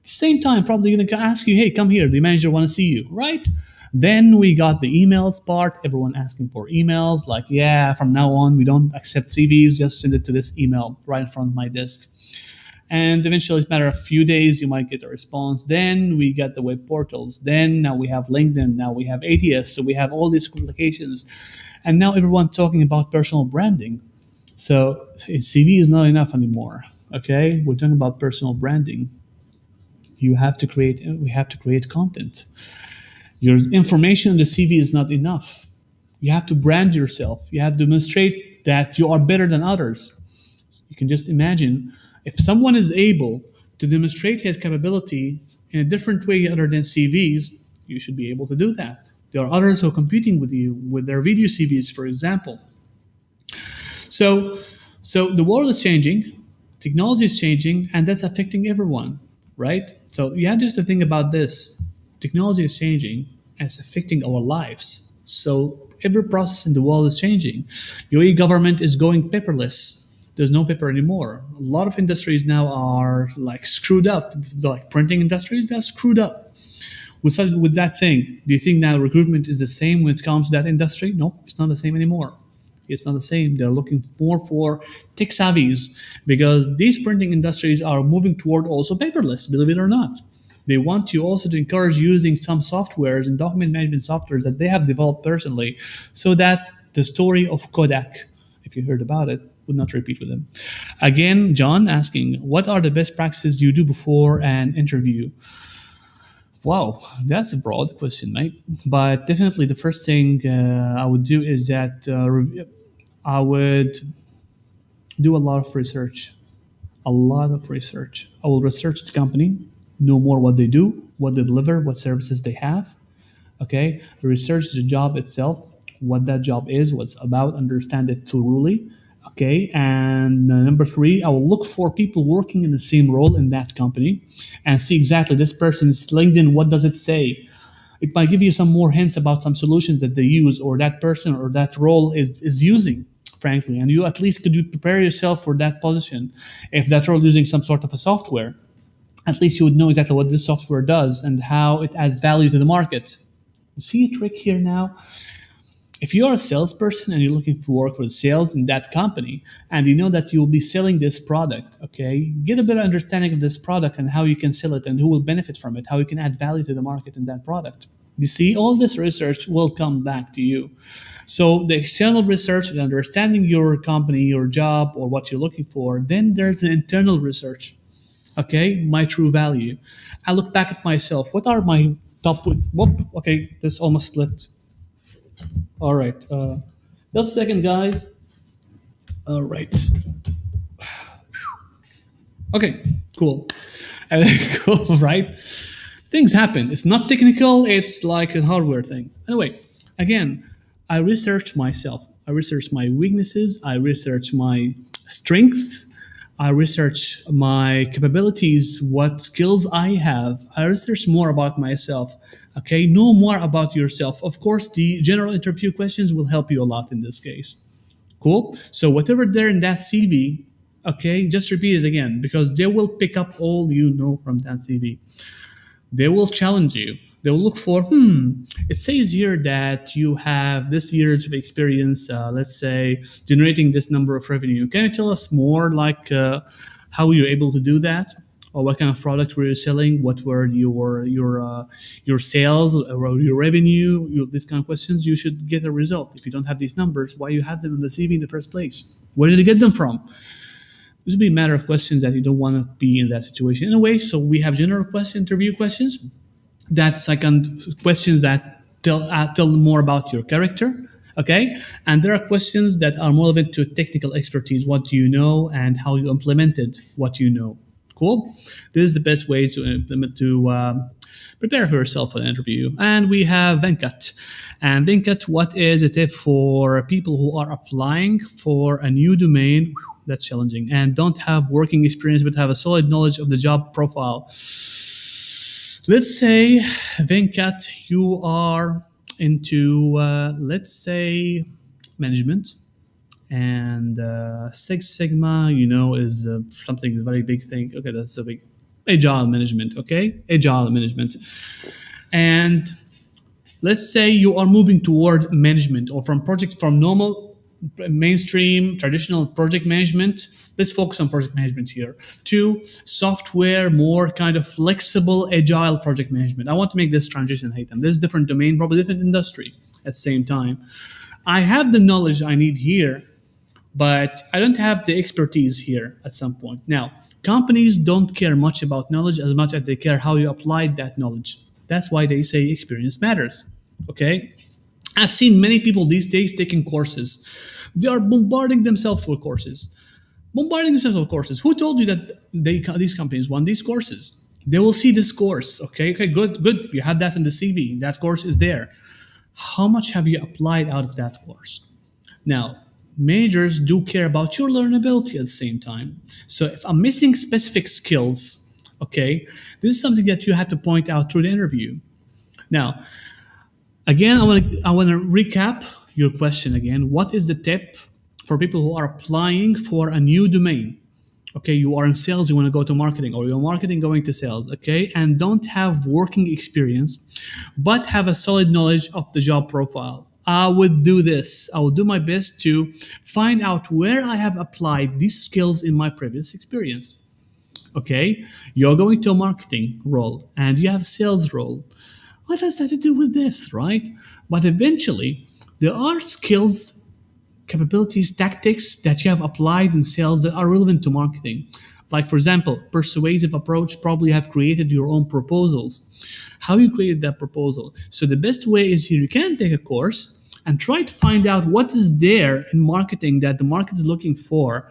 Same time, probably gonna ask you, hey, come here, the manager want to see you, right? Then we got the emails part, everyone asking for emails, like, yeah, from now on, we don't accept CVs, just send it to this email right in front of my desk. And eventually, it's a matter of a few days, you might get a response. Then we get the web portals. Then now we have LinkedIn. Now we have ATS. So we have all these complications. And now everyone talking about personal branding. So CV is not enough anymore. Okay, we're talking about personal branding. We have to create content. Your information on the CV is not enough. You have to brand yourself. You have to demonstrate that you are better than others. You can just imagine if someone is able to demonstrate his capability in a different way other than CVs, you should be able to do that. There are others who are competing with you with their video CVs, for example. So, so the world is changing, technology is changing, and that's affecting everyone, right? So you have just to think about this. Technology is changing and it's affecting our lives. So every process in the world is changing. UAE government is going paperless. There's no paper anymore. A lot of industries now are like screwed up. Like printing industries, they're screwed up. With that thing, do you think now recruitment is the same when it comes to that industry? No, it's not the same anymore. It's not the same. They're looking more for tech savvies because these printing industries are moving toward also paperless, believe it or not. They want you also to encourage using some softwares and document management softwares that they have developed personally so that the story of Kodak, if you heard about it, would not repeat with them. Again, John asking, what are the best practices you do before an interview? Wow, that's a broad question, mate. But definitely the first thing I would do is that I would do a lot of research. A lot of research. I will research the company, know more what they do, what they deliver, what services they have. Okay, research the job itself, what that job is, what's about, understand it thoroughly. Okay, and number three, I will look for people working in the same role in that company and see exactly this person's LinkedIn, what does it say? It might give you some more hints about some solutions that they use or that person or that role is using, frankly. And you at least could you prepare yourself for that position. If that role is using some sort of a software, at least you would know exactly what this software does and how it adds value to the market. See a trick here now? If you are a salesperson and you're looking for work for the sales in that company and you know that you will be selling this product, okay, get a better understanding of this product and how you can sell it and who will benefit from it, how you can add value to the market in that product. You see, all this research will come back to you. So the external research and understanding your company, your job, or what you're looking for, then there's the internal research. Okay, my true value. I look back at myself. What are my top? Whoop, okay, this almost slipped. All right. Just a second, guys. All right. Okay, cool. Cool, right? Things happen. It's not technical, it's like a hardware thing. Anyway, again, I research myself. I research my weaknesses, I research my strength, I research my capabilities, what skills I have. I research more about myself. Okay, know more about yourself. Of course, the general interview questions will help you a lot in this case. Cool. So whatever there in that CV, okay, just repeat it again because they will pick up all you know from that CV. They will challenge you. They will look for, it says here that you have this years of experience, let's say, generating this number of revenue. Can you tell us more, like how you're able to do that? Or what kind of product were you selling? What were your sales or your revenue? These kind of questions, you should get a result. If you don't have these numbers, why you have them in the CV in the first place? Where did you get them from? This would be a matter of questions that you don't want to be in that situation. Anyway, so we have general interview questions. That's second questions that tell more about your character. Okay, and there are questions that are more relevant to technical expertise. What do you know and how you implemented what you know. Cool. This is the best way to implement to prepare for yourself for an interview. And we have Venkat. And Venkat, what is a tip for people who are applying for a new domain? That's challenging and don't have working experience but have a solid knowledge of the job profile. Let's say, Venkat, you are into, let's say, management. And Six Sigma, is something, a very big thing. Okay, that's a big agile management. Okay, agile management. And let's say you are moving toward management or from normal mainstream traditional project management. Let's focus on project management here to software, more kind of flexible agile project management. I want to make this transition, Haitham. This is different domain, probably different industry at the same time. I have the knowledge I need here, but I don't have the expertise here at some point. Now, companies don't care much about knowledge as much as they care how you applied that knowledge. That's why they say experience matters. Okay? I've seen many people these days taking courses. They are bombarding themselves with courses. Who told you that these companies want these courses? They will see this course. Okay, good. You have that in the CV. That course is there. How much have you applied out of that course? Now, managers do care about your learnability at the same time. So if I'm missing specific skills, okay, this is something that you have to point out through the interview. Now, again, I want to recap your question again. What is the tip for people who are applying for a new domain? Okay, you are in sales, you want to go to marketing, or you're marketing going to sales, okay, and don't have working experience, but have a solid knowledge of the job profile. I would do this. I will do my best to find out where I have applied these skills in my previous experience. Okay, you're going to a marketing role and you have a sales role. What has that to do with this, right? But eventually, there are skills, capabilities, tactics that you have applied in sales that are relevant to marketing. Like, for example, persuasive approach, probably have created your own proposals. How you created that proposal. So the best way is here, you can take a course and try to find out what is there in marketing that the market is looking for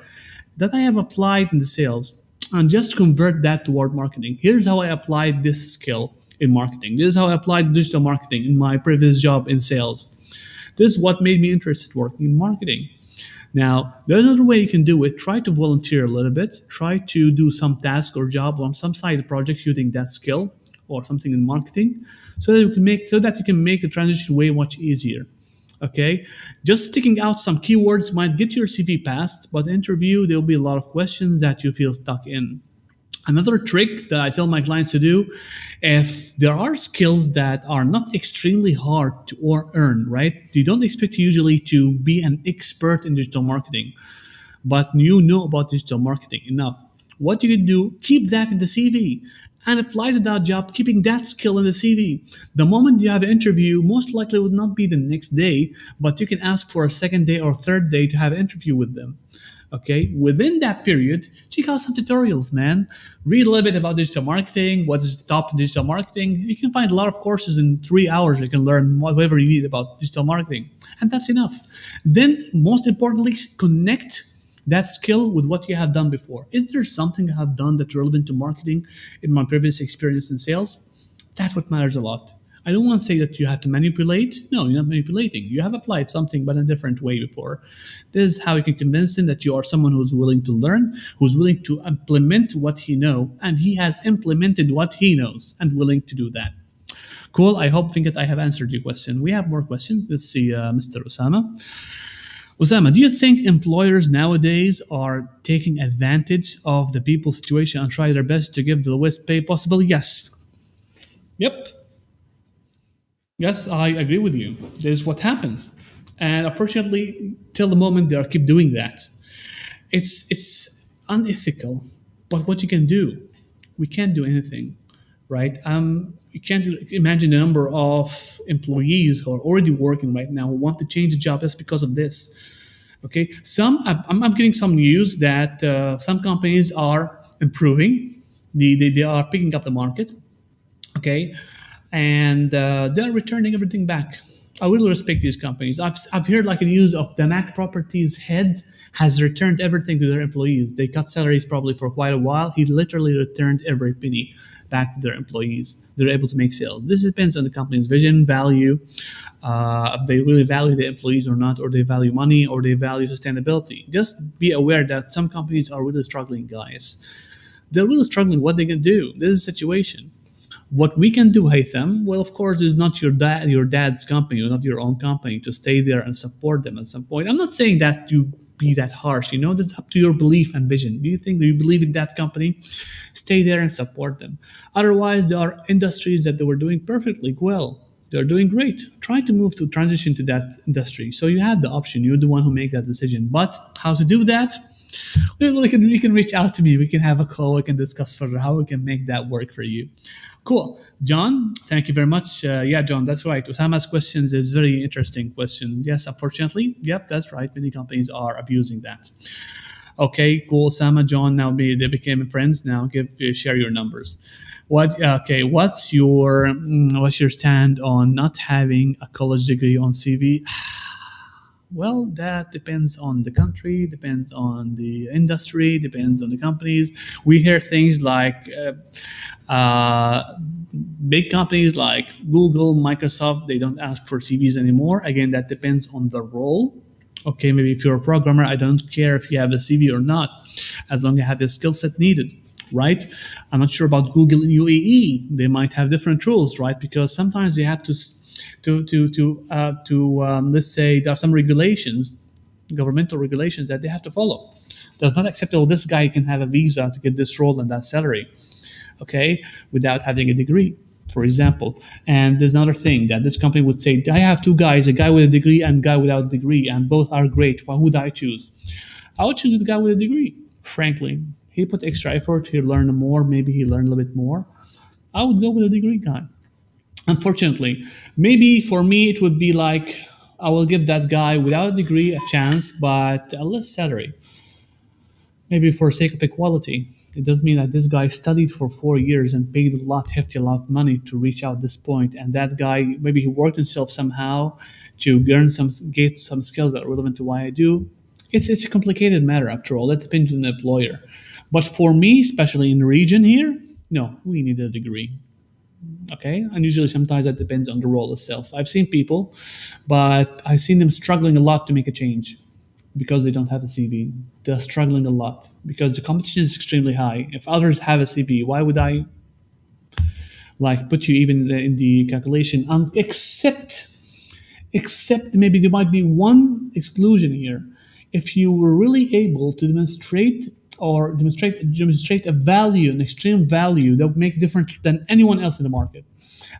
that I have applied in the sales and just convert that toward marketing. Here's how I applied this skill in marketing. This is how I applied digital marketing in my previous job in sales. This is what made me interested working in marketing. Now, there's another way you can do it. Try to volunteer a little bit. Try to do some task or job on some side project using that skill or something in marketing, so that you can make the transition way much easier. Okay, just sticking out some keywords might get your CV passed, but interview there will be a lot of questions that you feel stuck in. Another trick that I tell my clients to do, if there are skills that are not extremely hard to earn, right? You don't expect usually to be an expert in digital marketing, but you know about digital marketing enough. What you can do, keep that in the CV and apply to that job, keeping that skill in the CV. The moment you have an interview, most likely it would not be the next day, but you can ask for a second day or third day to have an interview with them. Okay, within that period, check out some tutorials, man. Read a little bit about digital marketing. What is the top of digital marketing? You can find a lot of courses in 3 hours. You can learn whatever you need about digital marketing. And that's enough. Then, most importantly, connect that skill with what you have done before. Is there something I have done that's relevant to marketing in my previous experience in sales? That's what matters a lot. I don't want to say that you have to manipulate. No, you're not manipulating. You have applied something but in a different way before. This is how you can convince him that you are someone who's willing to learn, who's willing to implement what he knows, and he has implemented what he knows and willing to do that. Cool. I hope think that I have answered your question. We have more questions. Let's see, Mr. Osama. Osama, do you think employers nowadays are taking advantage of the people's situation and try their best to give the lowest pay possible? Yes. Yep. Yes, I agree with you. This is what happens. And unfortunately, till the moment they are keep doing that. It's unethical. But what you can do, we can't do anything, right? You can't imagine the number of employees who are already working right now who want to change the job just because of this. Okay, I'm getting some news that some companies are improving. They are picking up the market. Okay, and they're returning everything back. I really respect these companies. I've heard like a news of the Mac Properties head has returned everything to their employees. They cut salaries probably for quite a while. He literally returned every penny back to their employees. They're able to make sales. This depends on the company's vision, value. If they really value the employees or not, or they value money, or they value sustainability. Just be aware that some companies are really struggling, guys. They're really struggling. What they can do? This is a situation. What we can do, Haitham, well, of course, is not your dad's company or not your own company to stay there and support them at some point. I'm not saying that to be that harsh. This is up to your belief and vision. Do you believe in that company? Stay there and support them. Otherwise, there are industries that they were doing perfectly well. They're doing great. Try to move to transition to that industry. So you have the option. You're the one who make that decision. But how to do that? You can reach out to me. We can have a call. We can discuss further how we can make that work for you. Cool. John, thank you very much. Yeah, John, that's right. Osama's questions is very interesting question. Yes, unfortunately. Yep, that's right. Many companies are abusing that. Okay, cool. Osama, John, now they became friends. Now share your numbers. What's your stand on not having a college degree on CV? Well, that depends on the country, depends on the industry, depends on the companies. We hear things like big companies like Google, Microsoft, they don't ask for CVs anymore. Again, that depends on the role. Okay, maybe if you're a programmer, I don't care if you have a CV or not, as long as you have the skill set needed, right? I'm not sure about Google in UAE. They might have different rules, right? Because sometimes they have to let's say there are some regulations, governmental regulations that they have to follow. That's not acceptable. This guy can have a visa to get this role and that salary, okay, without having a degree, for example. And there's another thing that this company would say, I have two guys, a guy with a degree and a guy without a degree, and both are great. Well, who would I choose? I would choose the guy with a degree, frankly. He put extra effort, he learned more, maybe he learned a little bit more. I would go with a degree guy. Unfortunately, maybe for me it would be like I will give that guy without a degree a chance, but a less salary. Maybe for sake of equality. It does mean that this guy studied for 4 years and paid hefty lot of money to reach out this point, and that guy maybe he worked himself somehow to get some skills that are relevant to what I do. It's a complicated matter after all. That depends on the employer. But for me, especially in the region here, no, we need a degree. Okay, and usually sometimes that depends on the role itself. I've seen people, but I've seen them struggling a lot to make a change because they don't have a CV. They're struggling a lot because the competition is extremely high. If others have a CV, why would I put you even in the calculation? Except maybe there might be one exclusion here. If you were really able to demonstrate a value, an extreme value that would make different than anyone else in the market,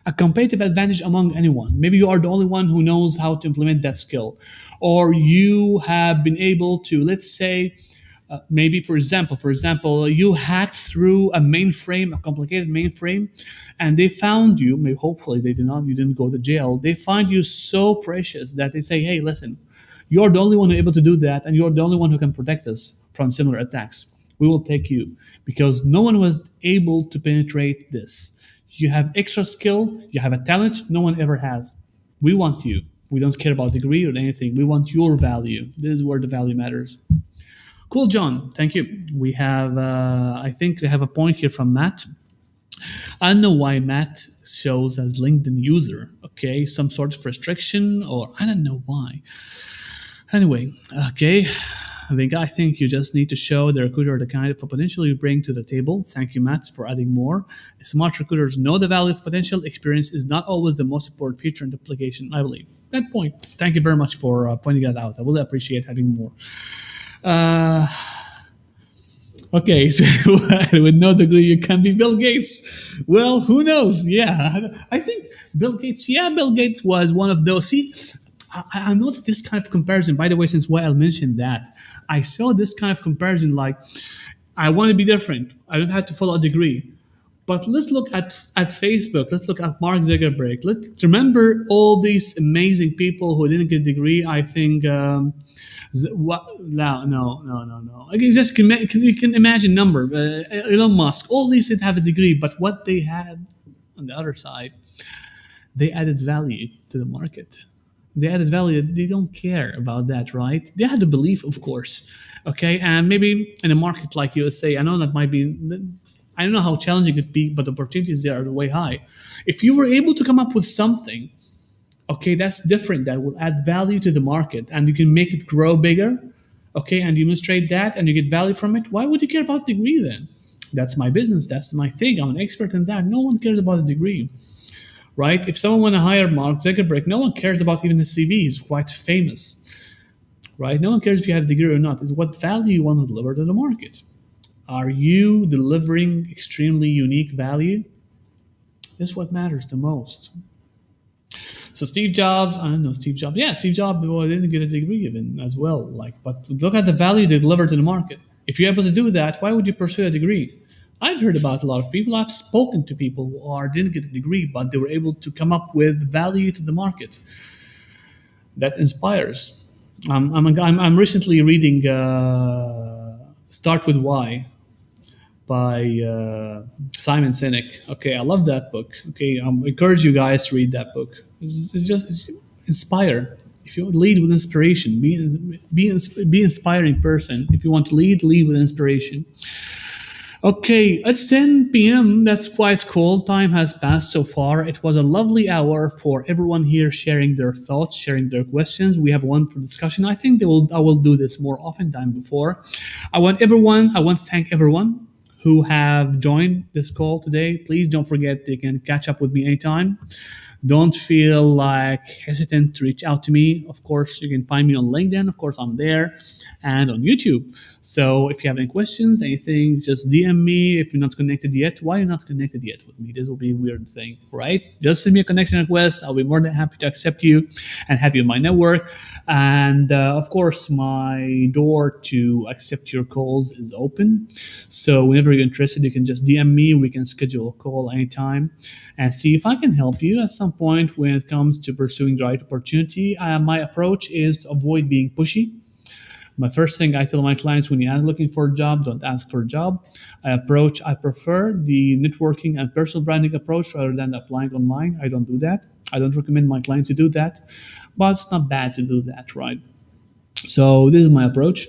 a competitive advantage among anyone. Maybe you are the only one who knows how to implement that skill, or you have been able to, let's say, maybe for example, you hacked through a mainframe, a complicated mainframe, and they found you. Maybe hopefully they did not. You didn't go to jail. They find you so precious that they say, "Hey, listen, you're the only one who's able to do that, and you're the only one who can protect us from similar attacks. We will take you because no one was able to penetrate this. You have extra skill, you have a talent no one ever has. We want you. We don't care about degree or anything. We want your value. This is where the value matters." Cool, John. Thank you. We have, I think we have a point here from Matt. I don't know why Matt shows as LinkedIn user. Okay, some sort of restriction, or I don't know why. Anyway, okay. I think you just need to show the recruiter the kind of potential you bring to the table. Thank you, Matt, for adding more. Smart recruiters know the value of potential. Experience is not always the most important feature in the application, I believe. That point. Thank you very much for pointing that out. I really appreciate having more. Uh, Okay, so with no degree, you can be Bill Gates. Well, who knows? Yeah, I think Bill Gates. Yeah, Bill Gates was one of those. See, I noticed this kind of comparison. By the way, since Wael mentioned that, I saw this kind of comparison. Like, I want to be different. I don't have to follow a degree. But let's look at Facebook. Let's look at Mark Zuckerberg. Let's remember all these amazing people who didn't get a degree. I think what? No, no, no, no, no. I can just you can imagine number. Elon Musk. All these didn't have a degree, but what they had on the other side, they added value to the market. They added value. They don't care about that, right? They had the belief, of course. Okay, and maybe in a market like USA, I know that might be. I don't know how challenging it be, but the opportunities there are way high. If you were able to come up with something, okay, that's different. That will add value to the market, and you can make it grow bigger. Okay, and you demonstrate that, and you get value from it. Why would you care about degree then? That's my business. That's my thing. I'm an expert in that. No one cares about a degree, right? If someone want to hire Mark Zuckerberg, no one cares about even his CV. He's quite famous, right? No one cares if you have a degree or not. It's what value you want to deliver to the market. Are you delivering extremely unique value? This is what matters the most. So Steve Jobs, I don't know Steve Jobs. Yeah, Steve Jobs well, didn't get a degree even as well. Like, but look at the value they deliver to the market. If you're able to do that, why would you pursue a degree? I've heard about a lot of people. I've spoken to people who didn't get a degree, but they were able to come up with value to the market. That inspires. I'm recently reading Start with Why by Simon Sinek. Okay, I love that book. Okay, I encourage you guys to read that book. It's just inspire. If you lead with inspiration, be inspiring person. If you want to lead with inspiration. Okay, it's 10 p.m. That's quite cool. Time has passed so far. It was a lovely hour for everyone here sharing their thoughts, sharing their questions. We have one for discussion. I think I will do this more often than before. I want to thank everyone who have joined this call today. Please don't forget they can catch up with me anytime. Don't feel like hesitant to reach out to me. Of course, you can find me on LinkedIn. Of course, I'm there, and on YouTube. So if you have any questions, anything, just DM me. If you're not connected yet, why are you not connected yet with me? This will be a weird thing, right? Just send me a connection request. I'll be more than happy to accept you and have you in my network. And of course, my door to accept your calls is open. So whenever you're interested, you can just DM me. We can schedule a call anytime and see if I can help you at some point when it comes to pursuing the right opportunity. My approach is to avoid being pushy. My first thing I tell my clients when you're looking for a job, don't ask for a job. I prefer the networking and personal branding approach rather than applying online. I don't do that. I don't recommend my clients to do that, but it's not bad to do that, right? So this is my approach.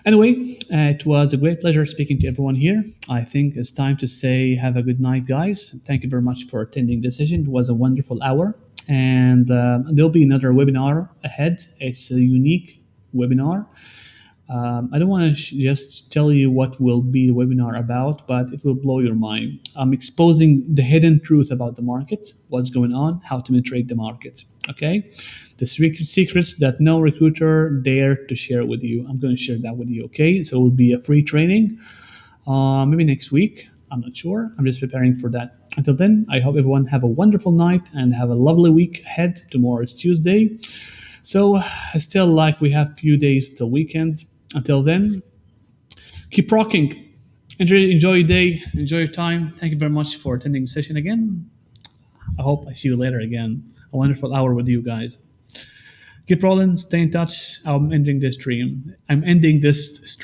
Anyway, it was a great pleasure speaking to everyone here. I think it's time to say have a good night, guys. Thank you very much for attending this session. It was a wonderful hour. And there'll be another webinar ahead. It's a unique webinar. I don't want to just tell you what will be the webinar about, but it will blow your mind. I'm exposing the hidden truth about the market, what's going on, how to penetrate the market. Okay? The secrets that no recruiter dare to share with you. I'm going to share that with you. Okay? So it will be a free training. Maybe next week. I'm not sure. I'm just preparing for that. Until then, I hope everyone have a wonderful night and have a lovely week ahead. Tomorrow is Tuesday. So I still like we have a few days till weekend. Until then, keep rocking. Enjoy your day. Enjoy your time. Thank you very much for attending the session again. I hope I see you later again. A wonderful hour with you guys. Keep rolling. Stay in touch. I'm ending this stream.